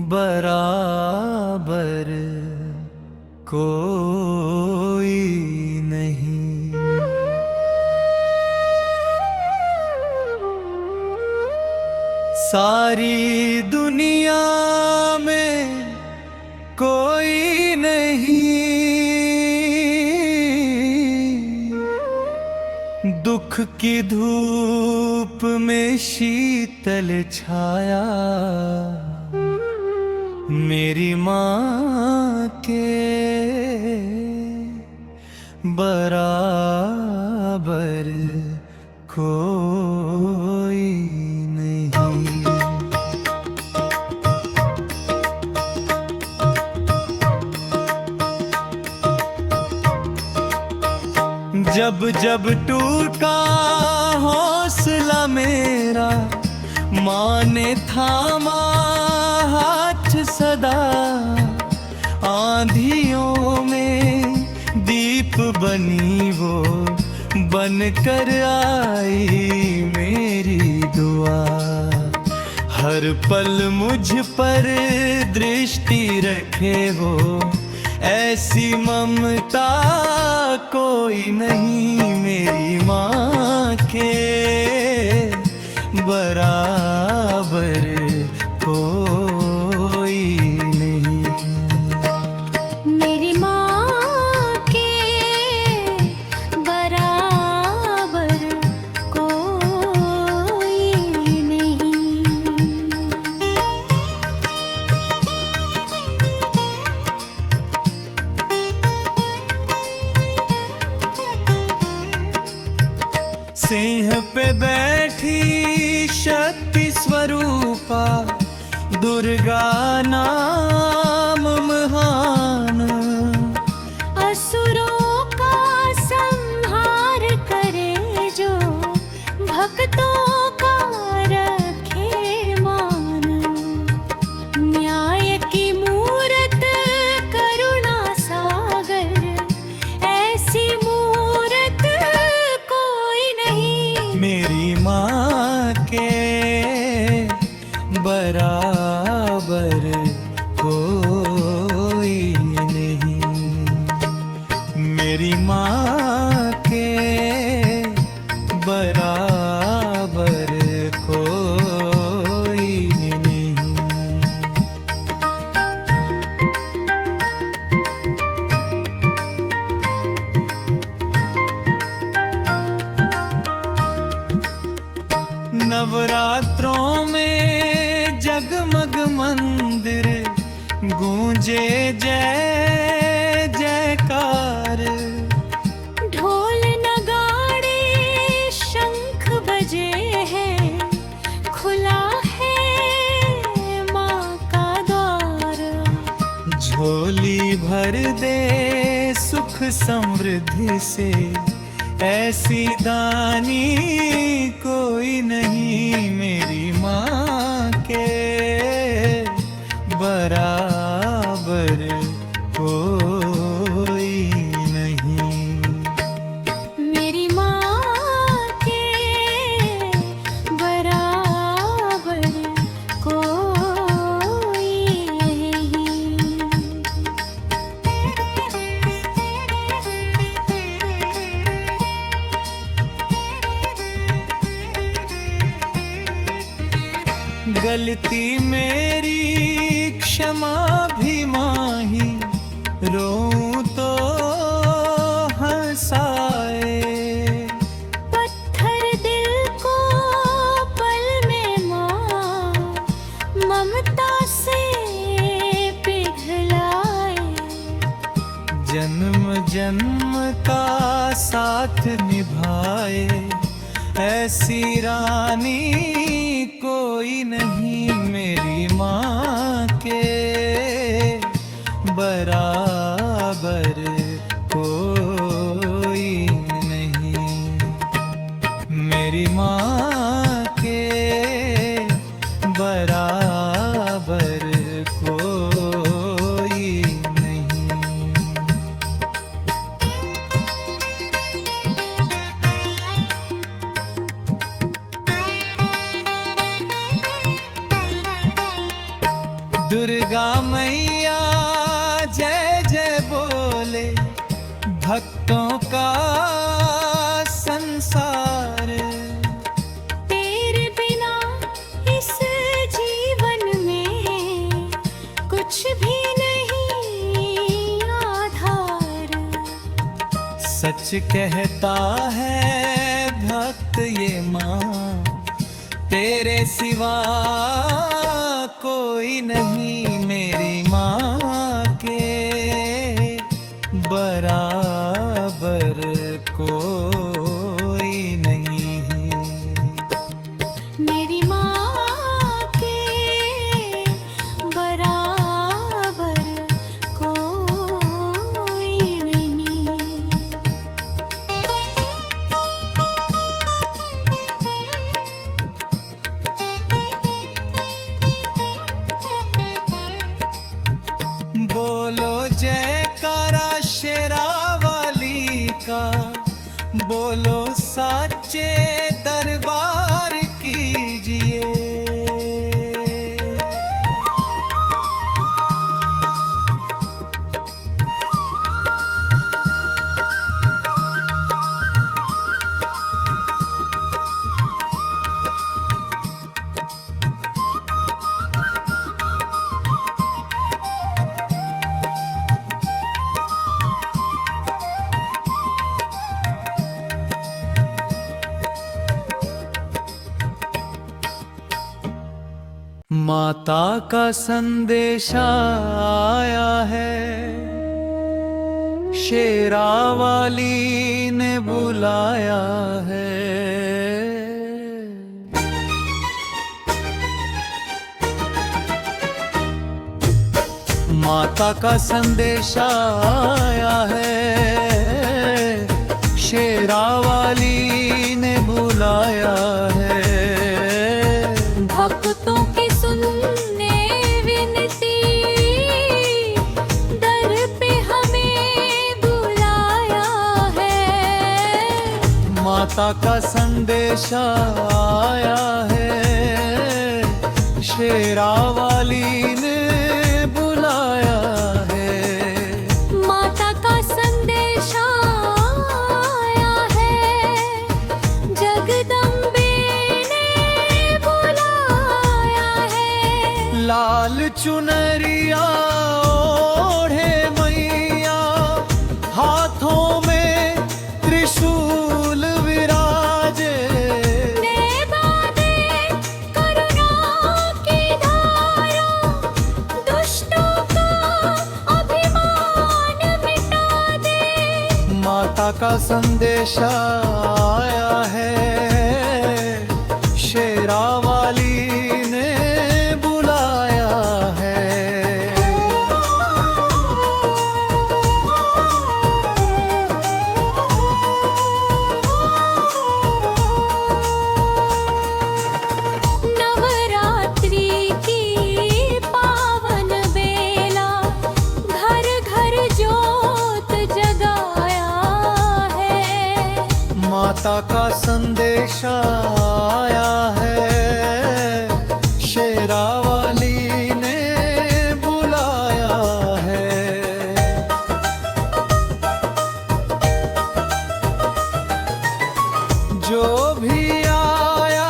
S1: बराबर कोई नहीं। सारी दुनिया में कोई नहीं, दुख की धूप में शीतल छाया मेरी माँ के बराबर कोई नहीं। जब जब टूटा हौसला मेरा, माँ ने थामा हाथ सदा। आंधियों में दीप बनी वो, बन कर आई मेरी दुआ। हर पल मुझ पर दृष्टि रखे वो, ऐसी ममता कोई नहीं मेरी माँ के बराबर कोई नहीं।
S2: मेरी माँ के बराबर कोई नहीं।
S1: सिंह पे बैठी शक्ति स्वरूपा, दुर्गा नाम महान।
S2: असुरों का संहार करे जो, भक्तों का रखे मान। न्याय की मूरत करुणा सागर, ऐसी मूरत कोई नहीं।
S1: मेरी माँ के बराबर कोई नहीं। मेरी माँ के बराबर कोई नहीं। नवरात्रों में जगमग मंदिर, गूंजे जय जयकार।
S2: ढोल नगाड़े शंख बजे हैं, खुला है माँ का द्वार।
S1: झोली भर दे सुख समृद्धि से, ऐसी दानी कोई नहीं मेरी माँ के बराबर कोई नहीं।
S2: मेरी माँ के बराबर कोई नहीं।
S1: गलती मेरी क्षमा भी माही, रोऊं तो हंसाए।
S2: पत्थर दिल को पल में माँ ममता से पिघलाए।
S1: जन्म जन्म का साथ निभाए, ऐसी रानी कोई नहीं मेरी माँ के बराबर कोई नहीं। मेरी माँ के बराबर कोई नहीं। दुर्गा मैया जय जय बोले भक्तों का संसार।
S2: तेरे बिना इस जीवन में कुछ भी नहीं आधार।
S1: सच कहता है भक्त ये माँ, तेरे सिवा कोई नहीं मेरी माँ के बराबर कोई नहीं है।
S2: मेरी माँ के बराबर कोई नहीं।
S1: बोलो जयकारा शेरा वाली का, बोलो साचे दरबार कीजिए। माता का संदेशा आया है, शेरा वाली ने बुलाया है। माता का संदेशा आया है, शेरा वाली ने बुलाया है।
S2: भक्तों की सुनने विनती, दर पे हमें बुलाया है।
S1: माता का संदेशा आया है, शेरा वाली ने बुलाया है।
S2: माता का संदेशा आया है, जगदम्बे ने बुलाया है।
S1: लाल चुनरिया ओढ़े मैया, हाथों में त्रिशूल विराजे।
S2: देवा दे करुणा की धारा, दुष्टों का अभिमान मिटा दे।
S1: माता का संदेशा आया है, शेरा वाली ने बुलाया है।
S2: नवरात्रि की पावन बेला, घर घर ज्योत जगाया है।
S1: माता का संदेशा आया है, शेरा वाली ने बुलाया है। जो भी आया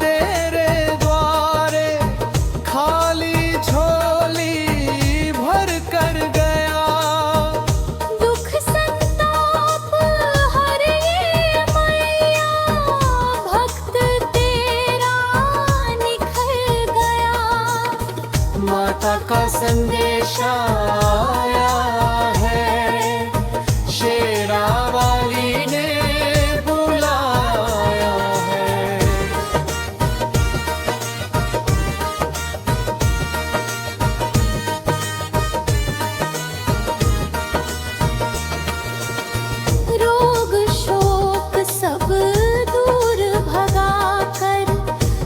S1: तेरे द्वारे, खाली झोली भर कर गया।
S2: दुख संताप हरे मैया, भक्त तेरा निखर गया।
S1: माता का संदेशा आया है, शेरा वाली ने बुलाया है।
S2: रोग शोक सब दूर भगा कर,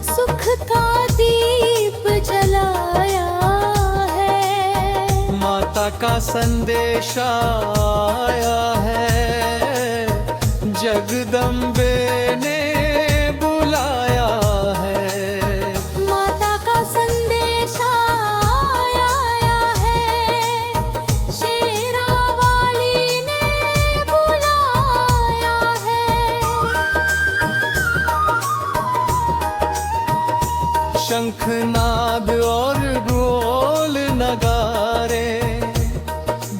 S2: सुख का दीप जलाया है।
S1: माता का संदेशा आया है, जगदम्बे ने बुलाया है।
S2: माता का संदेशा आया
S1: शंखनाद और ढोल नगारे,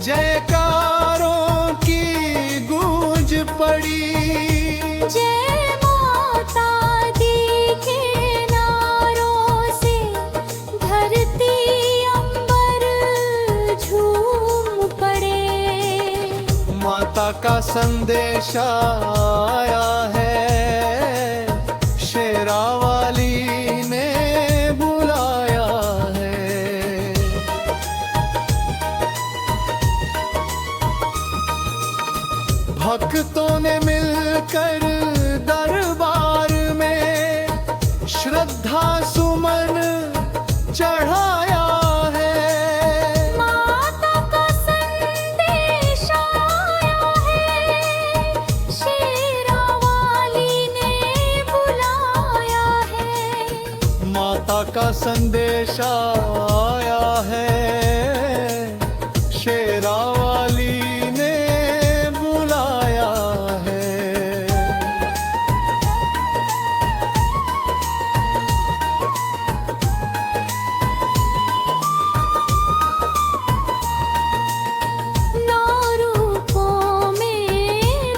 S1: जयकारों की गूंज पड़ी।
S2: जय माता दी के नारों से धरती अंबर झूम पड़े।
S1: माता का संदेश आया है, शेरावाली ने बुलाया है। भक्तों ने मिलकर दरबार में श्रद्धा सुमन चढ़ाया है।
S2: माता का संदेश आया है, शेरावाली ने बुलाया है।
S1: माता का संदेश आया है, शेरावाली ने बुलाया है।
S2: नौ रूपों में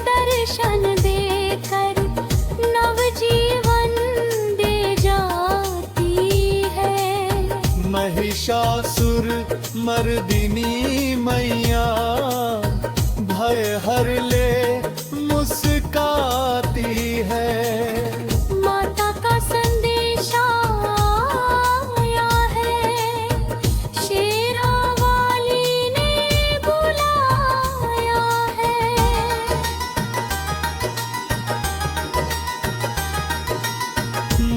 S2: दर्शन देकर नवजीवन दे जाती है।
S1: महिषासुर मर्दिनी मैया भय हर ले मुस्काती है।
S2: माता का संदेश आया है, शेरावाली ने बुलाया है।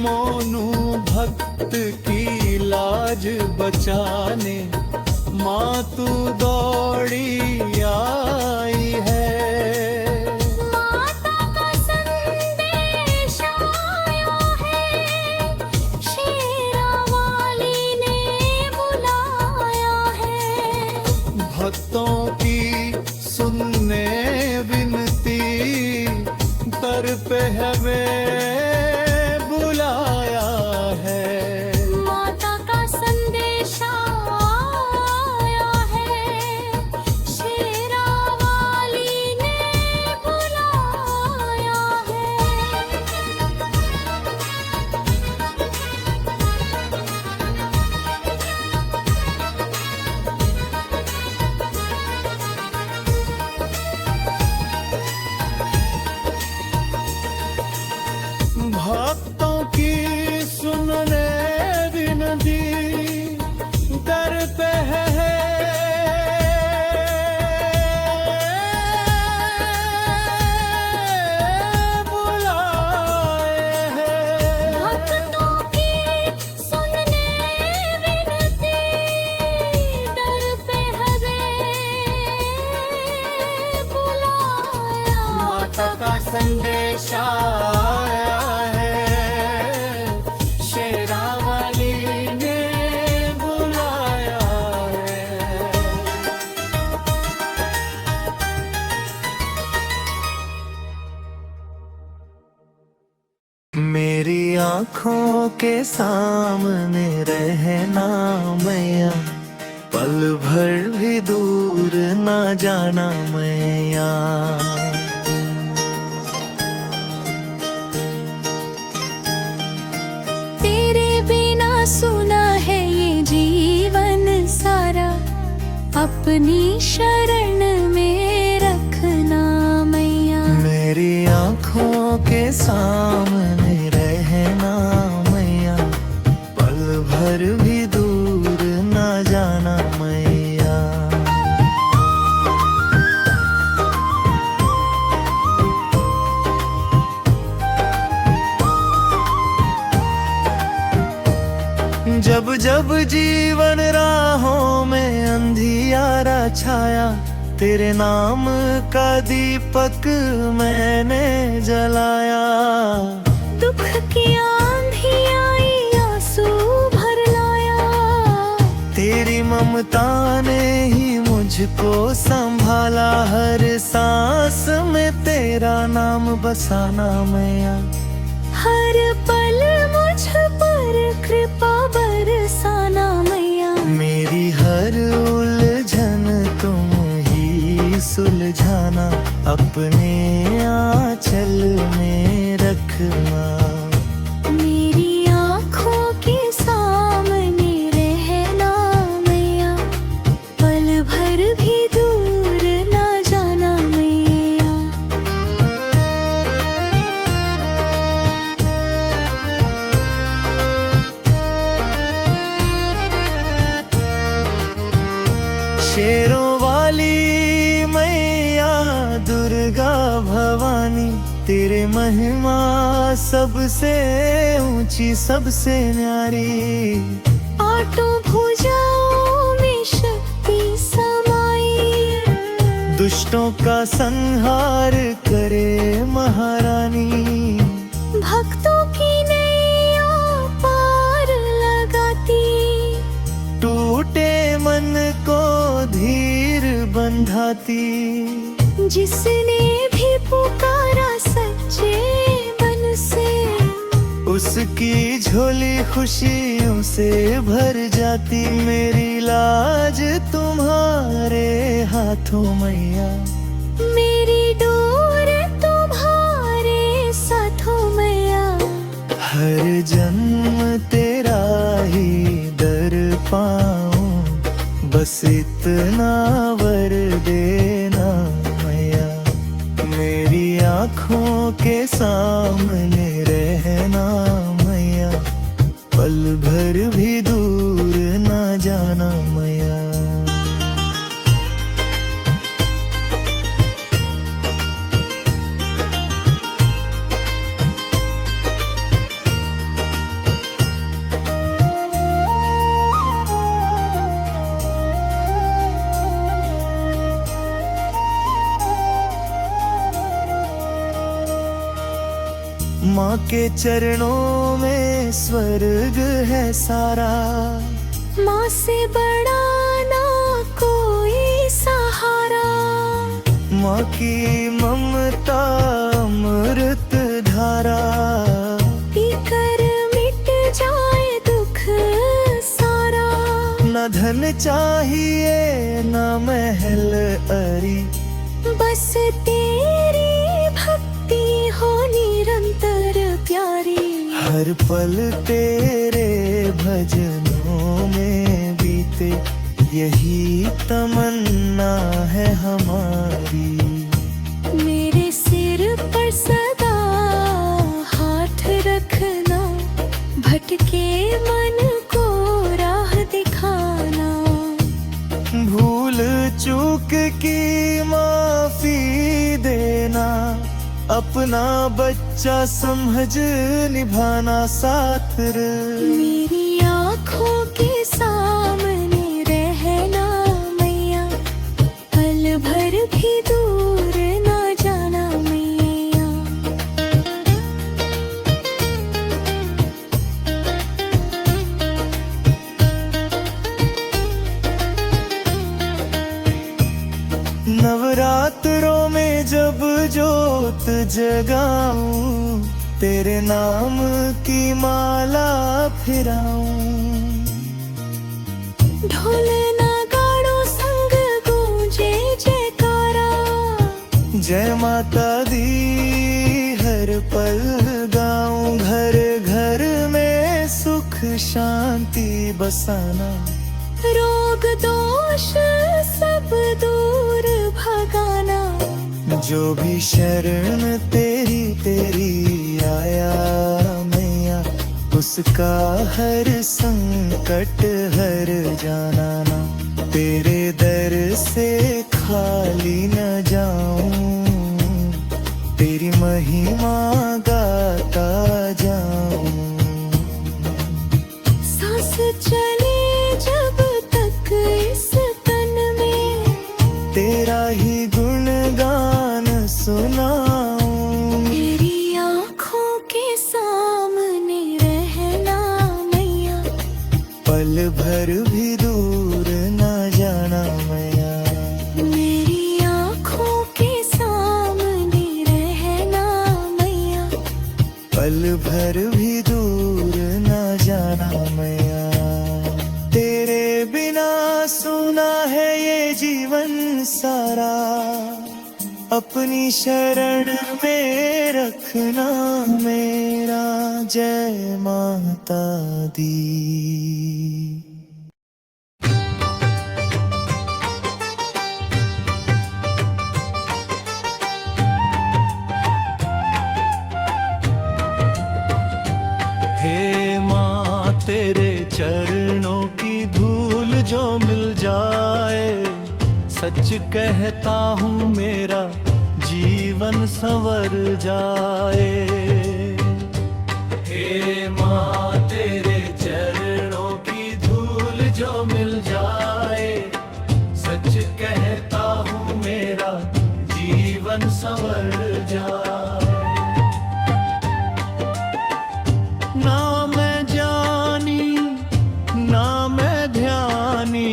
S1: मोनू भक्त की लाज बचाने माँ तू दौड़ी आई है।
S2: माता का संदेश आया है, शेरावाली ने बुलाया है।
S1: भक्तों की सुनने विनती, दर पे हमें बुलाया है।
S2: माता का संदेश आया है, शेरावाली ने बुलाया है।
S1: भक्तों की सुनने विनती, दर पे है बुलाए हैं।
S2: भक्तों की सुनने विनती, दर पे हमें बुलाया।
S1: माता का संदेश आया है, शेरावाली ने बुलाया है। मेरी आँखों के सामने रहना मैया, पल भर भी दूर ना जाना मैया।
S2: तेरे बिना सुना है ये जीवन सारा, अपनी शरण में रखना मैया।
S1: मेरी आँखों के सामने रहना मैया, पल भर भी दूर ना जाना मैया। जब जब जीवन राहों में अंधियारा छाया, तेरे नाम का दीपक मैंने जलाया।
S2: दुख की आंधी आई आंसू भर लाया,
S1: तेरी ममता ने ही मुझको संभाला। हर सांस में तेरा नाम बसाना मैया।
S2: हर पल मुझ पर पर कृपा बरसाना मैया।
S1: मेरी हर उलझन तुम ही सुलझाना, अपने आंचल में रखना।
S2: मेरी आँखों के सामने रहना मैया, पल भर भी दूर ना जाना मैया।
S1: शेरों वाली मैया दुर्गा भवानी, तेरे महिमा सबसे ऊंची सबसे न्यारी।
S2: आठों भुजाओं में शक्ति समाई,
S1: दुष्टों का संहार करे महारानी।
S2: भक्तों की नैया पार लगाती,
S1: टूटे मन को धीर बंधाती।
S2: जिसने भी पुकारा सच्चे मन से,
S1: उसकी झोली खुशियों से भर जाती। मेरी लाज तुम्हारे हाथों मैया,
S2: मेरी डोर तुम्हारे साथों मैया।
S1: हर जन्म तेरा ही दर पाऊं, बस इतना वर देना मैया। मेरी आँखों के सामने रहना मैया, पल भर भी दूर ना जाना मैया। माँ के चरणों में स्वर्ग है सारा,
S2: माँ से बड़ा ना कोई सहारा।
S1: माँ की ममता अमृत धारा,
S2: पीकर मिट जाए दुख सारा।
S1: न धन चाहिए न महल अरी,
S2: बस तेरी भक्ति हो निरंतर प्यारी।
S1: हर पल तेरे भजनों में बीते, यही तमन्ना है हमारी।
S2: मेरे सिर पर सदा हाथ रखना, भटके मन को राह दिखाना।
S1: भूल चूक की माफी देना, अपना बच्चा समझ निभाना साथ रे।
S2: मेरी आँखों के सामने रहना मैया, पल भर भी दूर ना जाना मैया।
S1: नवरात्रों में जब जोत जगाऊं, तेरे नाम की माला फिराऊं।
S2: ढोल नगाड़ों संग गूंजे जयकारा,
S1: जय माता दी हर पल गाऊं। घर घर में सुख शांति बसाना,
S2: रोग दोष सब दूर भगाना।
S1: जो भी शरण तेरी तेरी आया मैया, उसका हर संकट हर जाना ना। तेरे दर से खाली न जाऊं, तेरी महिमा गाता जाऊं।
S2: सांस चले जब तक इस तन में,
S1: तेरा ही गुणगान सुनाऊं।
S2: मेरी आँखों के सामने रहना मैया,
S1: पल भर भी दूर न जाना मैया।
S2: मेरी आँखों के सामने रहना मैया,
S1: पल भर सुना है ये जीवन सारा, अपनी शरण में रखना मेरा। जय माता दी। हे माँ तेरे चरणों की धूल जो मिल जाए, सच कहता हूँ मेरा जीवन संवर जाए। हे माँ तेरे चरणों की धूल जो मिल जाए, सच कहता हूँ मेरा जीवन संवर जाए। ना मैं जानी ना मैं ध्यानी,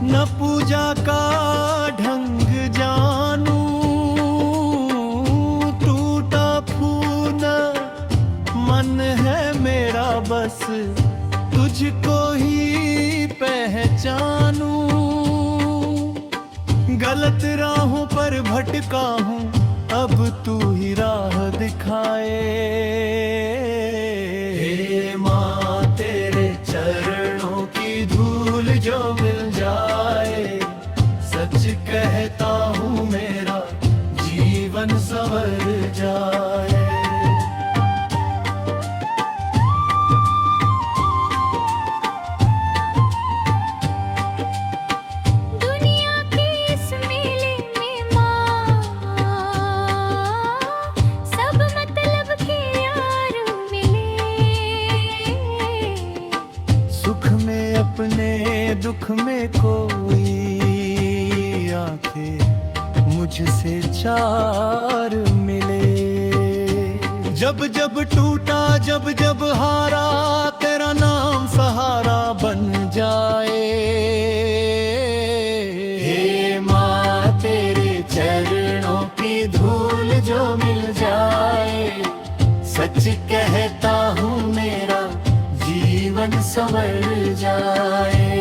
S1: न पूजा का ढंग जानू, टूटा फूना मन है मेरा बस तुझको ही पहचानू। गलत राहों पर भटका हूँ, अब तू ही राह दिखाए। हे माँ तेरे चरणों की धूल जो मिल जाए, सच कहता हूँ मेरा जीवन संवर जाए।
S2: दुनिया के इस मेले में माँ, सब मतलब के यार मिले।
S1: सुख में अपने दुख में कोई आंखें मुझसे चार मिले। जब जब टूटा जब जब हारा, तेरा नाम सहारा बन जाए। हे माँ तेरे चरणों की धूल जो मिल जाए, सच कहता हूँ मेरा जीवन संवर जाए।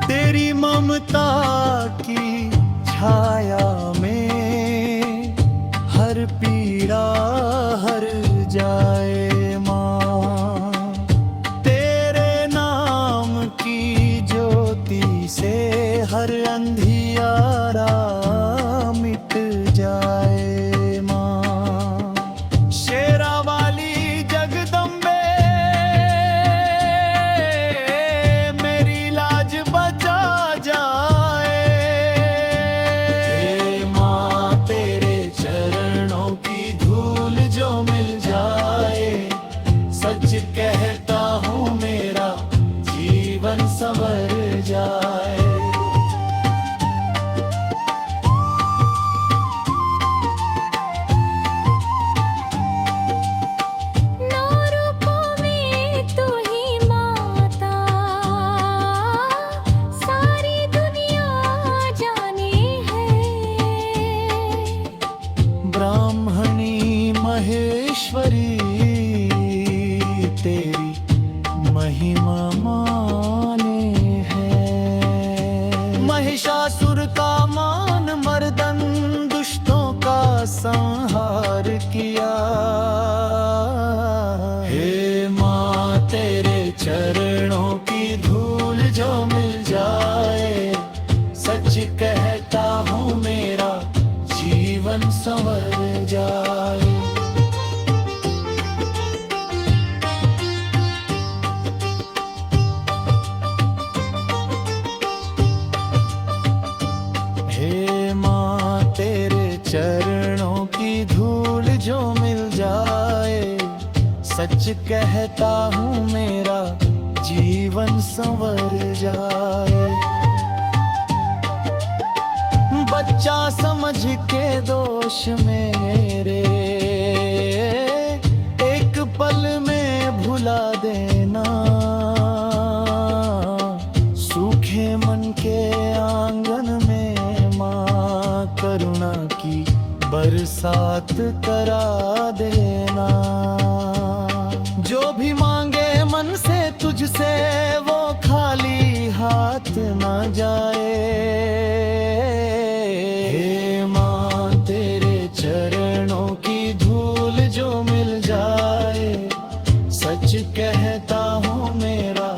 S1: तेरी ममता की छाया में हर पीड़ा हर जाए माँ। तेरे नाम की ज्योति से हर अंधियारा मिट जाए माँ। शेरा वाली जगदम्बे मेरी लाज बचा जाए। हे माँ तेरे चरणों की धूल जो मिल जाए, सच कहता हूँ मेरा जीवन संवर जाए।
S2: नौ रूपों में तू ही माता, सारी दुनिया जाने है।
S1: ब्राह्मणी महेश्वरी तेरी महिमा माने है। महिषासुर का मान मर्दन, दुष्टों का संहार किया। हे माँ तेरे चरणों की धूल जो मिल जाए, सच कहता हूँ मेरा जीवन संवर जाए। हे माँ तेरे चरणों की धूल जो मिल जाए, सच कहता हूँ मेरा जीवन संवर जाए। बच्चा समझ के दोष मेरे एक पल में भुला देना। सूखे मन के आंगन में माँ करुणा की बरसात साथ करा देना। जो भी मांगे मन से तुझसे वो खाली हाथ न जाए। हे माँ तेरे चरणों की धूल जो मिल जाए, सच कहता हूँ मेरा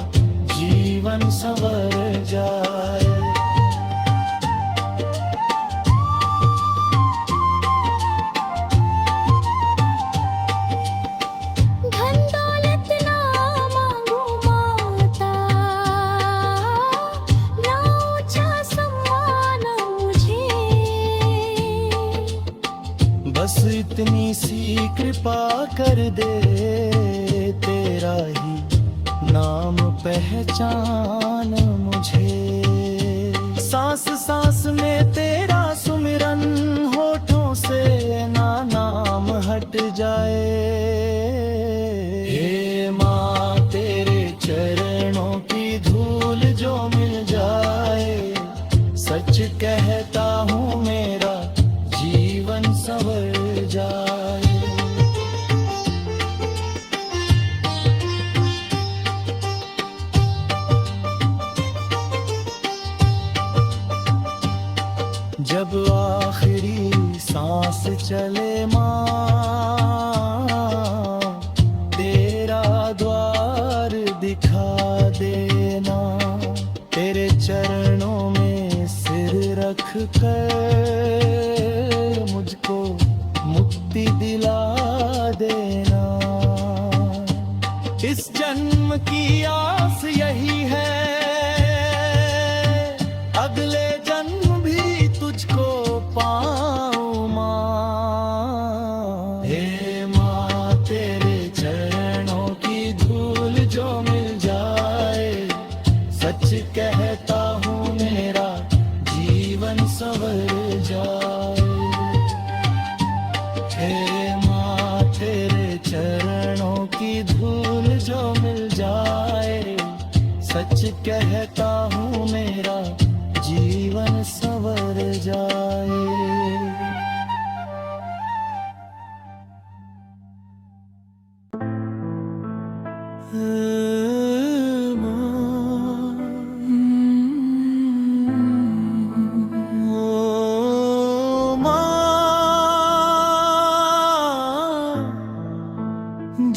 S1: जीवन संवर जाए।
S2: धन दौलत ना मांगू माता, ना ऊंचा सम्मान मुझे।
S1: बस इतनी सी कृपा कर दे, तेरा ही नाम पहचान मुझे। सांस सांस में तेरा सुमिरन, होठों से ना नाम हट जाए। हे माँ तेरे चरणों की धूल जो मिल जाए, सच कहता हूँ मेरा जीवन संवर जाए। जब आखिरी सांस चले माँ, तेरा द्वार दिखा देना। तेरे चरणों में सिर रख कर मुझको मुक्ति दिला देना। इस जन्म की आस यही है, अगले जन्म भी तुझको पाऊं माँ। हे माँ तेरे चरणों की धूल जो मिल जाए, सच कहता हूँ मेरा जीवन संवर जाए। हे माँ तेरे चरणों की धूल जो मिल जाए, सच कहता हूँ मेरा जीवन संवर जाए।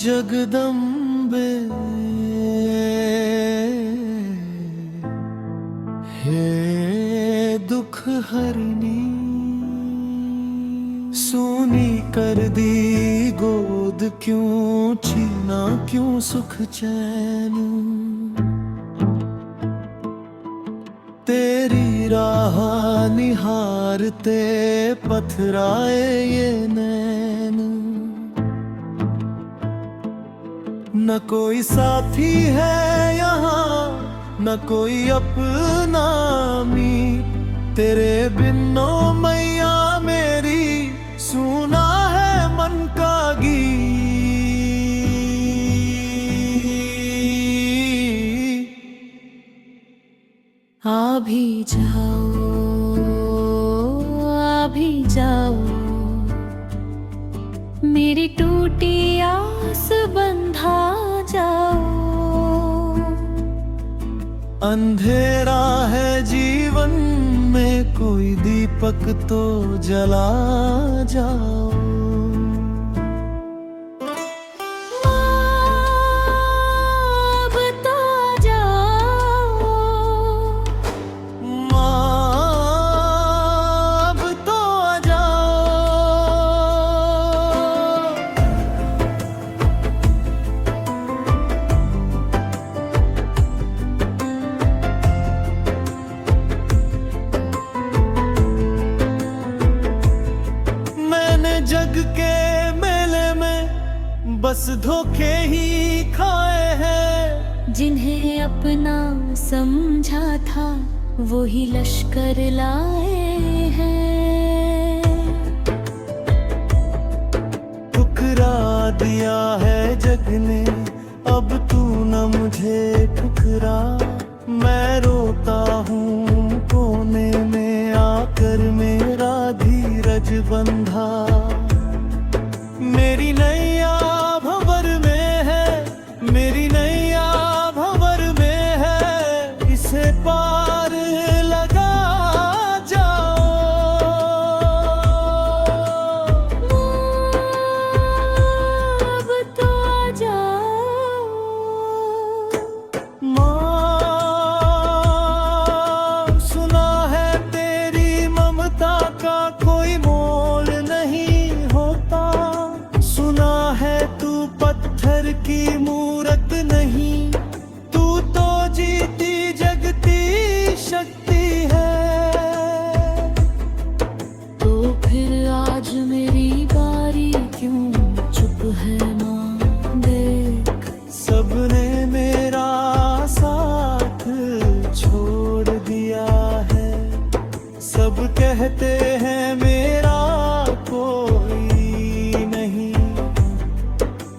S1: जगदम्बे हे दुख हरनी, सूनी कर दी गोद क्यों, छीना क्यों सुख चैन। तेरी राह निहारते पथराए ये नैन। न कोई साथी है यहाँ, न कोई अपना मी, तेरे बिन ओ मैया मेरी सुना है मन का गीत।
S2: आ भी जाओ मेरी टूटी आस बंधा जाओ।
S1: अंधेरा है जीवन में, कोई दीपक तो जला जाओ। जग के मेले में बस धोखे ही खाए हैं।
S2: जिन्हें अपना समझा था वो ही लश्कर लाए हैं।
S1: ठुकरा दिया है जग ने, अब तू न मुझे ठुकरा। मैं रोता हूँ कोने में आकर, मेरा धीरज बंधा। मेरी नैया भंवर में है, मेरी नैया भंवर में है, इसे पार लगा जाओ।
S2: अब तो आ जाओ।
S1: माँ, सुना है तेरी ममता का कोई मोल नहीं होता, सुना है तू पत्थर की मूरत नहीं, तू तो जीती जगती शक्ति है।
S2: तो फिर आज मेरी बारी क्यों चुप है माँ, देख
S1: सबने मेरा साथ छोड़ दिया है, सब कहते हैं मेरा कोई नहीं।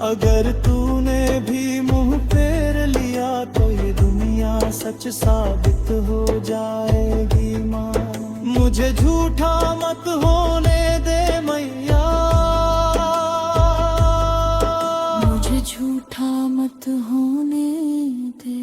S1: अगर तूने भी मुंह फेर लिया तो ये दुनिया सच साबित हो जाएगी माँ। मुझे झूठा मत होने दे मैया,
S2: मुझे झूठा मत होने दे।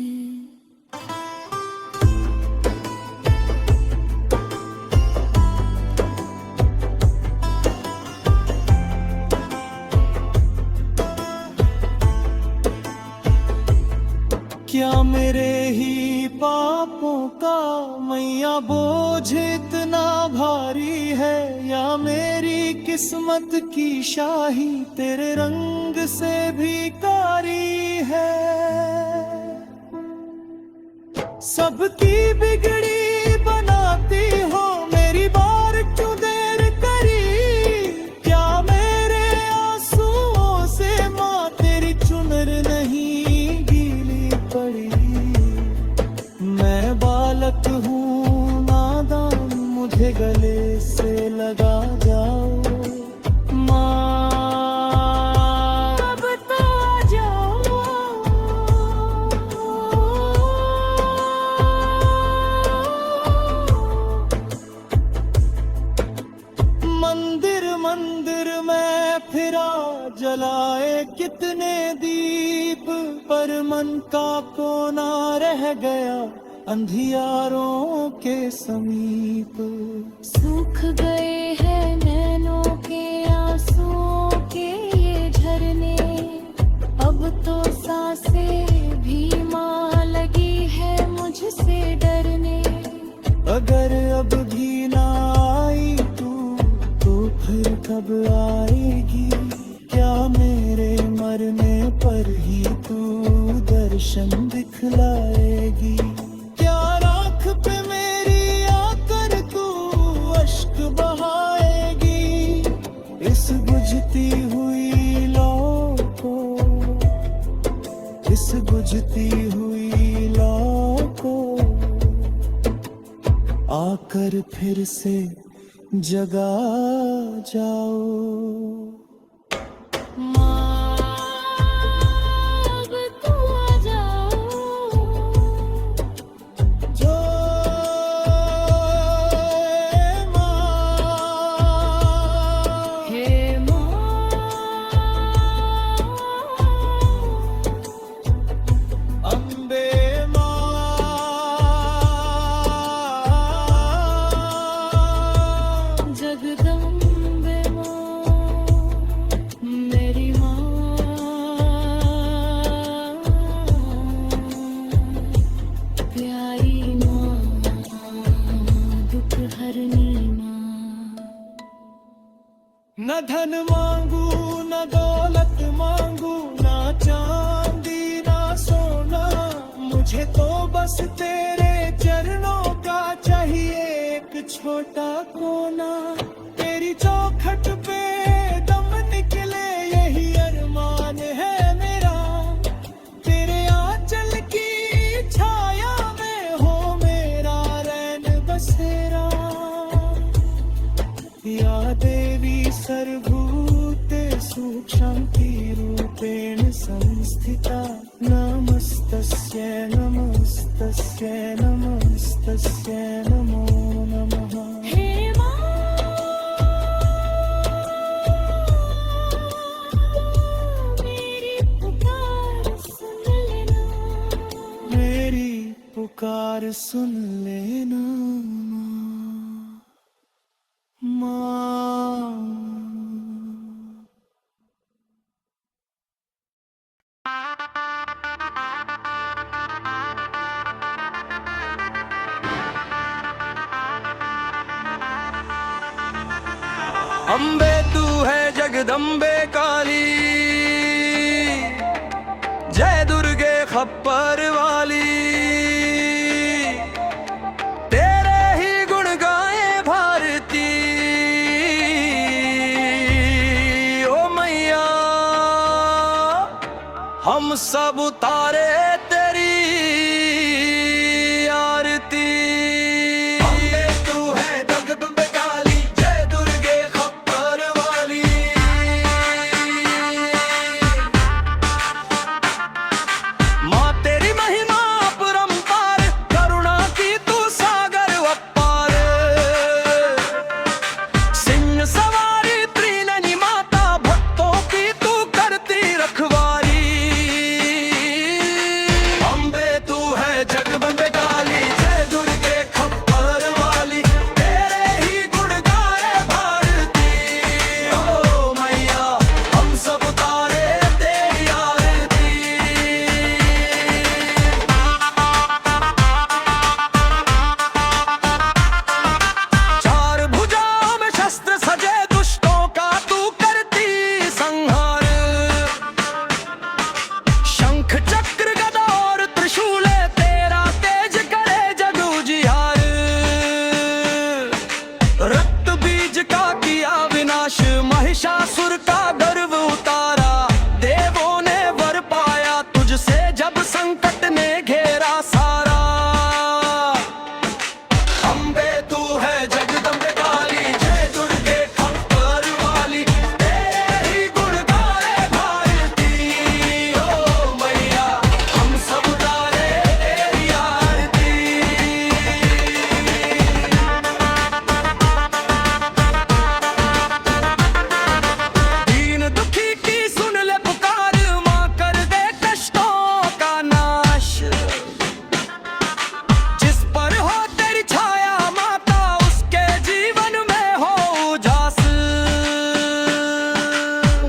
S1: क्या मेरे ही पापों का मैया बोझ इतना भारी है, या मेरी किस्मत की शाही तेरे रंग से भी कारी है। सबकी बिगड़ी बनाती हो, मेरी बार क्यों देर करी, क्या मेरे आंसुओं से माँ तेरी चुनर नहीं गीली पड़ी। मैं बालक हूँ नादान, मुझे गले से लगा जाओ माँ।
S2: अब तो आ जाओ।
S1: मंदिर मंदिर में फिरा, जलाए कितने दीप, पर मन का कोना रह गया अंधियारों के समीप।
S2: सूख गए हैं नैनों के आंसुओं के ये झरने, अब तो सांसें भी माँ लगी है मुझसे डरने।
S1: अगर अब भी ना आई तू तो फिर कब आएगी, क्या मेरे मरने पर ही तू दर्शन दिखलाएगी। क्या राख पे मेरी आकर तू अश्क बहाएगी, इस बुझती हुई लौ को, इस बुझती हुई लौ को आकर फिर से जगा जाओ।
S2: माँ अब तो आ जाओ।
S1: जय माँ,
S2: हे माँ,
S1: अम्बे माँ,
S2: जगदम्बे माँ, मेरी माँ, प्यारी माँ, दुख हरनी माँ।
S1: न धन मांगू न दौलत मांगू, ना चांदी ना सोना, मुझे तो बस तेरे चरणों का चाहिए एक छोटा कोना। तेरी चौखट पे दम निकले यही अरमान है मेरा, तेरे आंचल की छाया में हो मेरा रैन बसेरा। या देवी सर्वभूतेषु शान्ति रूपेण संस्थिता, नमस्तस्यै नमस्तस्यै नमस्तस्यै नमो नमः।
S2: हे माँ,
S1: पुकार सुन लेना माँ। अम्बे तू है जगदम्बे काली, जय दुर्गे खप्पर वाली, तेरे ही गुण गाए भारती। ओ मैया हम सब उतारे तेरी आरती। अम्बे तू है जगदम्बे काली, जय दुर्गे खप्पर वाली। माँ तेरी महिमा अपरंपार, करुणा की तू सागर अपार। सिंह सवारी त्रिनयनी माता, भक्तों की तू करती रखवारी। अम्बे तू है जगदम्बे काली, जय दुर्गे खप्पर वाली, तेरे ही गुण गाए भारती। ओ मैया हम सब उतारे तेरी आरती। चार भुजाओं में शस्त्र सजे, दुष्टों का तू करती संहार। शंख चक्र गदा और त्रिशूल, तेरा तेज करे जग उजियार। रक्त बीज का किया विनाश, महिषासुर का गर्व उतारा। देवों ने वर पाया तुझसे, जब संकट ने घेरा सारा। अम्बे तू है जगदम्बे काली, जय दुर्गे खप्पर वाली, तेरे ही गुण गाए भारती। ओ मैया हम सब उतारे तेरी आरती। दीन दुखी की सुन ले पुकार, माँ कर दे कष्टों का नाश। जिस पर हो तेरी छाया माता, उसके जीवन में हो उजास।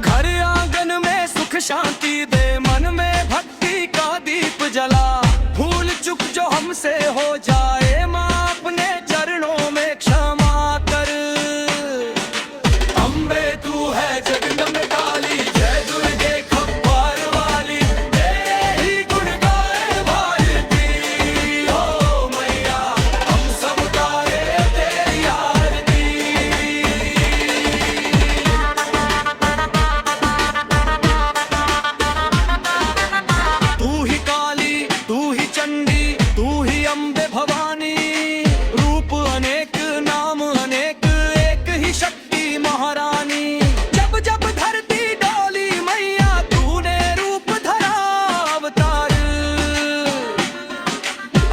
S1: घर आंगन में सुख शांति दे, मन में भक्ति का दीप जला। भूल चुक जो हमसे हो जाए माँ, अपने चरणों में क्षमा कर। अम्बे तू है जगदम्बे काली, जय दुर्गे खप्पर वाली, तेरे ही गुण गाए भारती। ओ मैया हम सब उतारे तेरी आरती। तू ही काली, तू ही चंडी, तू ही अम्बे भवानी। रूप अनेक नाम अनेक, एक ही शक्ति महारानी। जब जब धरती डोली मैया, तूने रूप धरा अवतार।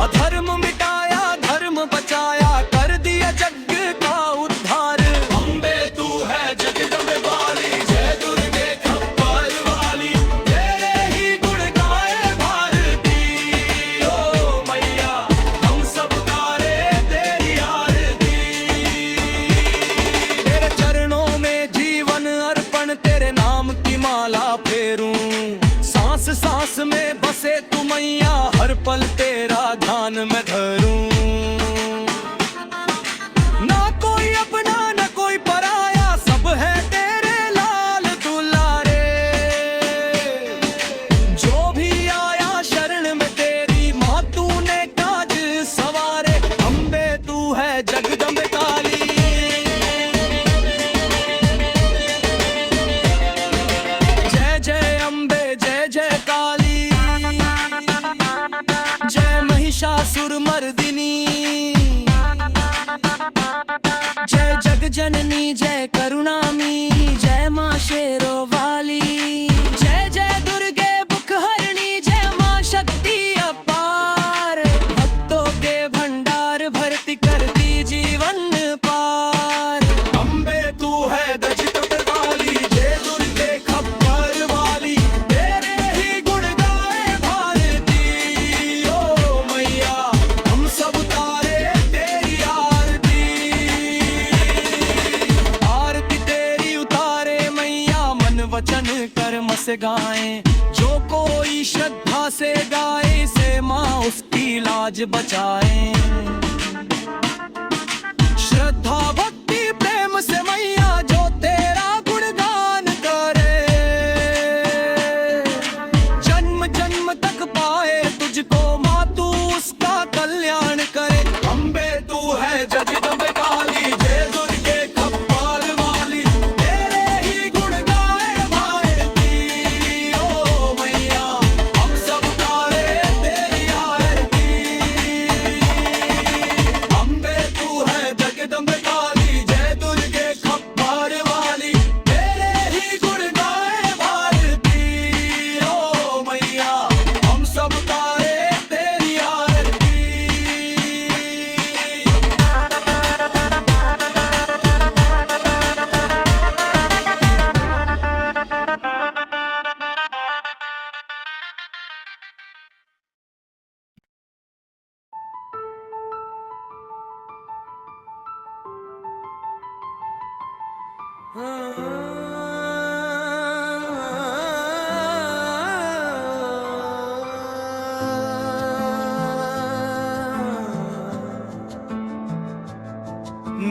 S1: अधर्म मिटाया धर्म बचाया, कर दिया जग का उद्धार। अम्बे तू है जगदम्बे वाली, जय दुर्गे खप्पर वाली, तेरे ही गुण गाए भारती। ओ मैया हम सब उतारे तेरी आरती। तेरे चरणों में जीवन अर्पण, तेरे नाम की माला फेरूं। सांस सांस में बसे तू मैया, हर पल तेरा ध्यान में धरूं। ना कोई अपना न कोई पराया, सब है तेरे लाल दुलारे। जो भी आया शरण में तेरी, माँ तूने काज सवारे। अम्बे तू है जगदम्बे काली, जय जय अम्बे जय जय काली। जय महिषासुर मर्दिनी, जय जग जननी जय करुणामी। जय माँ शेरो वाली, जय जय दुर्गे बुख हरणी। जय माँ शक्ति अपार, भक्तों के भंडार भरती करती जीवन पार। अम्बे तू है जगदम्बे वाली, जय दुर्गे खप्पर वाली, तेरे ही गुण गाए भारती। ओ मैया हम सब धर्म से गाएं। जो कोई श्रद्धा से गाए से माँ उसकी लाज बचाए। श्रद्धा भक्ति प्रेम से मैया जो तेरा गुणगान करे, जन्म जन्म तक पाए तुझको माँ तू उसका कल्याण करे। अम्बे तू है जगदम्बे काली, जय दुर्गे खप्पार वाली, तेरे ही गुण गाए भारती। ओ मैया हम सब गाए तेरी आरती। अम्बे तू है जगदम्बे काली, जय दुर्गे खप्पार वाली, तेरे ही गुण गाए भारती। ओ मैया हम सब गाए तेरी आरती।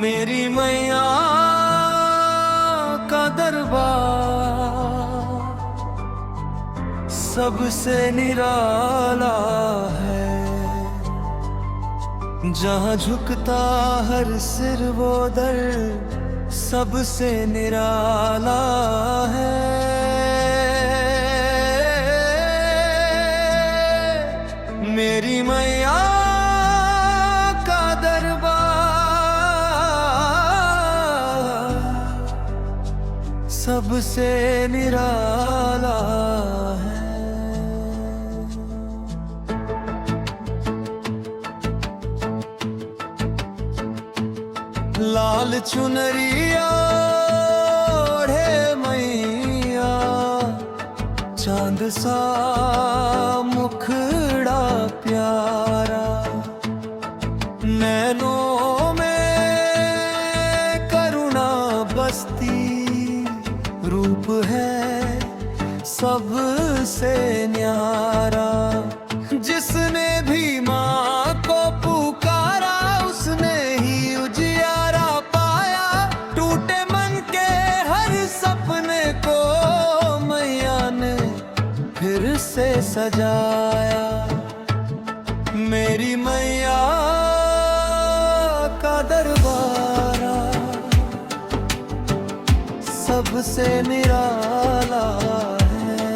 S1: मेरी मैया का दरबार सबसे निराला है। जहाँ झुकता हर सिर वो दर सबसे निराला है। मेरी मैया का दरबार सबसे निराला है। लाल चुनरिया ओढ़े मैया, चांद सा मुखड़ा प्यारा, नैनों में करुणा बसती, रूप है सबसे न्यारा। जिसने भी माँ को पुकारा उसने ही उजियारा पाया। टूटे मन के हर सपने को मैया ने फिर से सजाया। मेरी मैया का दरबारा सबसे निराला है।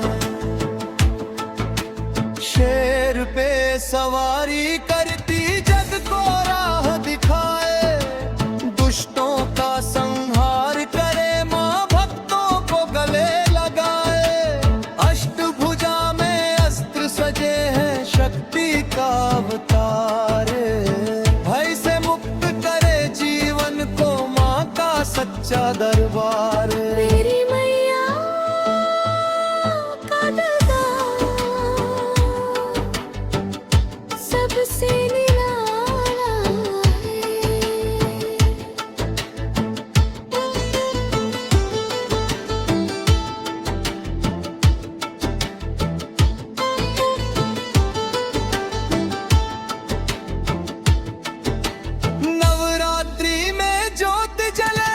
S1: शेर पे सवारी करती जग को राह दिखाए, दुष्टों का संहार करे माँ भक्तों को गले लगाए। अष्टभुजा में अस्त्र सजे हैं शक्ति का अवतार, भय से मुक्त करे जीवन को माँ का सच्चा दरबार।
S2: मेरी मैया का दरबार सबसे निराला है।
S1: नवरात्रि में ज्योत जले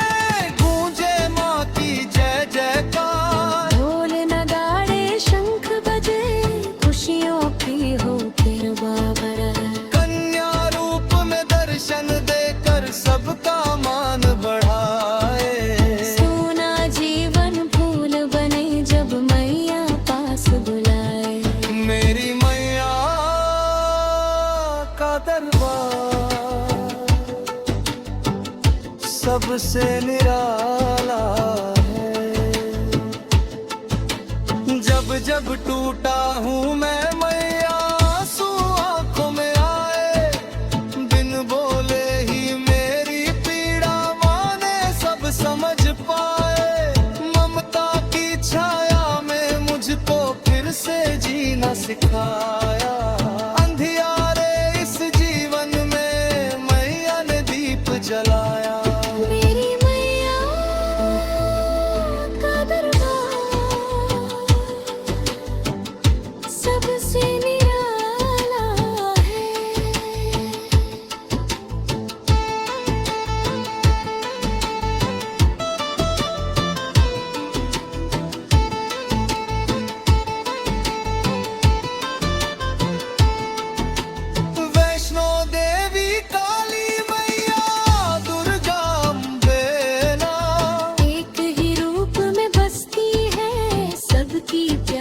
S1: गूंजे माँ की जय जयकार।
S2: ढोल नगाड़े शंख बजे खुशियों की हो गरबा भरा।
S1: कन्या रूप में दर्शन देकर सबका मान बढ़ाए।
S2: सोना जीवन फूल बने जब मैया पास बुलाए।
S1: मेरी मैया का दरबार सबसे निराला है। जब जब टूटा हूँ मैं मैया आंसू आंखों में आए, बिन बोले ही मेरी पीड़ा माँ ने सब समझ पाए। ममता की छाया में मुझको फिर से जीना सिखाया। अंधियारे इस जीवन में मैया ने दीप जलाया।
S2: मेरी मैया का दरबार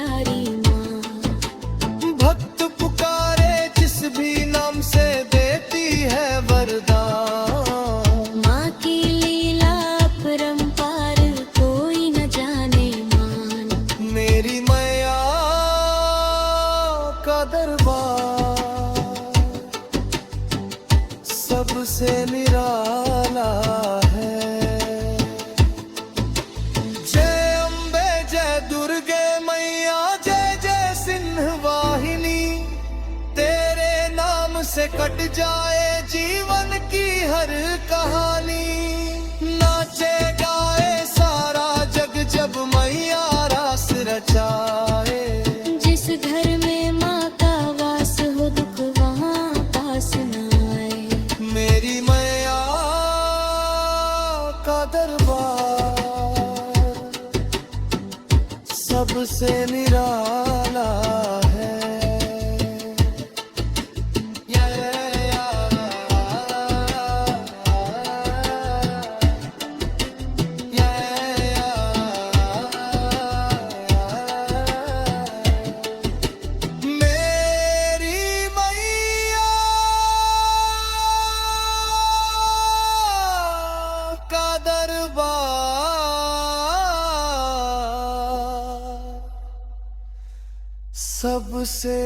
S2: प्यारी माँ।
S1: भक्त पुकारे जिस भी नाम से देती है वरदान।
S2: माँ की लीला अपरंपार कोई न जाने मान।
S1: मेरी मैया का दरबार सबसे निराला है। जय अम्बे जय दुर्गे मैया जय जय सिंह वाहिनी। तेरे नाम से कट जाए जीवन की हर कहानी। नाचे गाए सारा जग जब मैया रास रचाए।
S2: जिस घर में माँ का वास हो दुख वहाँ पास न आए।
S1: मेरी मैया का दरबार सबसे निराला है। मेरी मैया का दरबार सबसे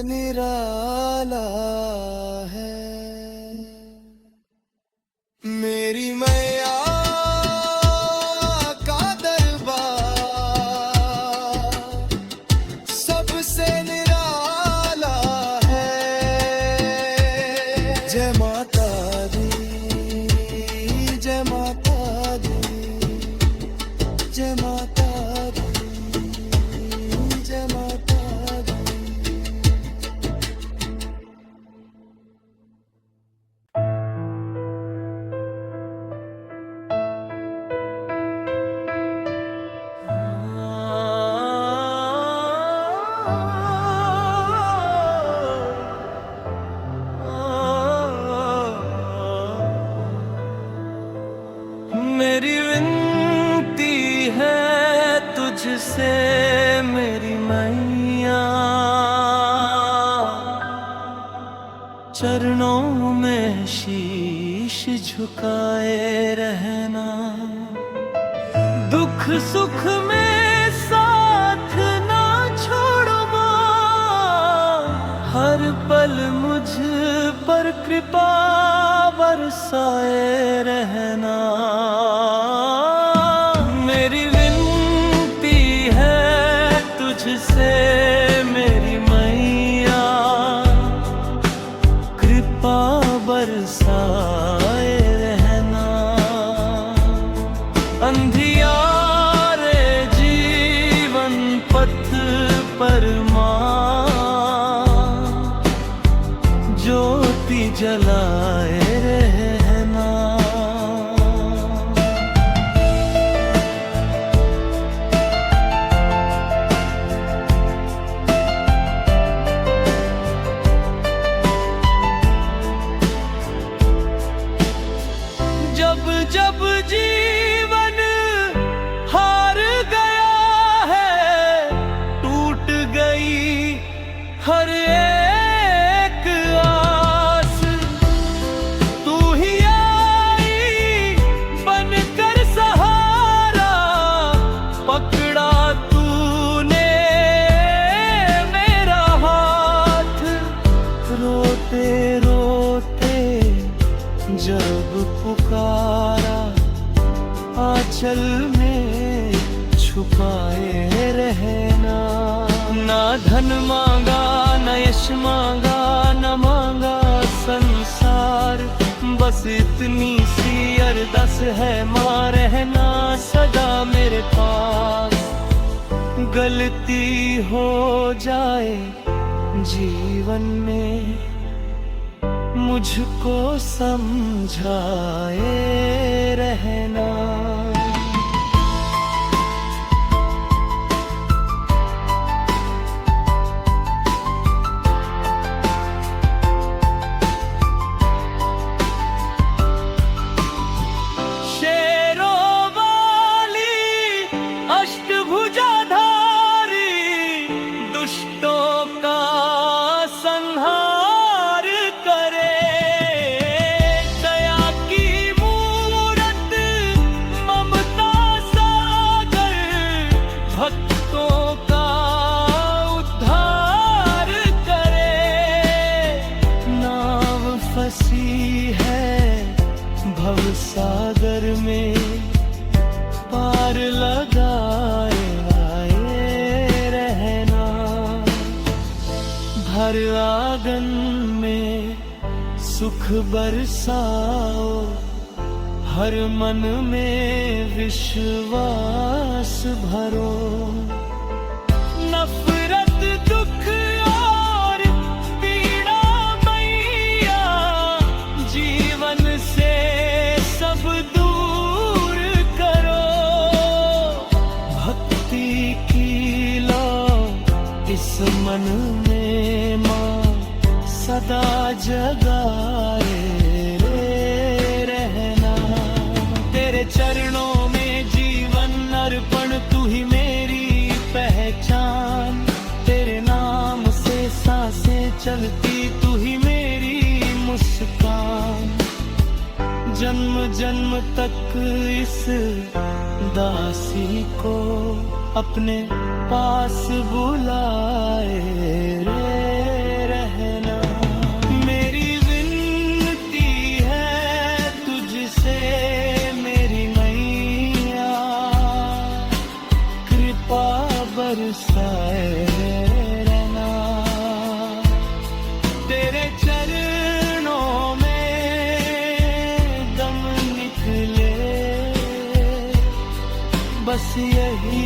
S1: निराला है। मेरी मैया का दरबार सबसे निराला है। जय माता दी जय माता दी जय माता दी जय माता दी। मेरी विनती है तुझसे मेरी मैया। चरणों में शीश झुकाए रहना। दुख सुख में साथ ना छोड़ो माँ। हर पल मुझ पर कृपा बरसाए रहना। मेरी विनती है तुझसे मेरी मैया। कृपा बरसाए रहना। अंधियारे जीवन पथ पर माँ ज्योति जलाए रहना। जब जब जीवन हार गया है। टूट गई हर एक आस। तू ही आई बनकर सहारा। पकड़ा तूने मेरा हाथ। रोते रोते जब पुकारा। आंचल में छुपाए रहना। ना धन मांगा न यश मांगा न मांगा संसार। बस इतनी सी अरदास है माँ रहना सदा मेरे पास। गलती हो जाए जीवन में मुझको समझाए रहना। शेरों वाली अष्टभुजाधारी दुष्टों का संहार करे। दया की मूरत ममता सागर भक्तों का उद्धार करे। नाव फंसी है भव सागर में, पार लगाए आए रहना। हर आंगन में सुख बरसाओ, हर मन में विश्वास भरो। नफरत दुख और पीड़ा मैया जीवन से सब दूर करो। भक्ति की लो इस मन में माँ सदा जगाए रे रहना। तेरे चरणों में जीवन अर्पण, तू ही मेरी पहचान। तेरे नाम से सांसें चलती, तू ही मेरी मुस्कान। जन्म जन्म तक इस दासी को अपने पास बुलाए रे रहना। मेरी विनती है तुझसे मेरी मैया, कृपा बरसाए रहना। तेरे चरणों में दम निकले, बस यही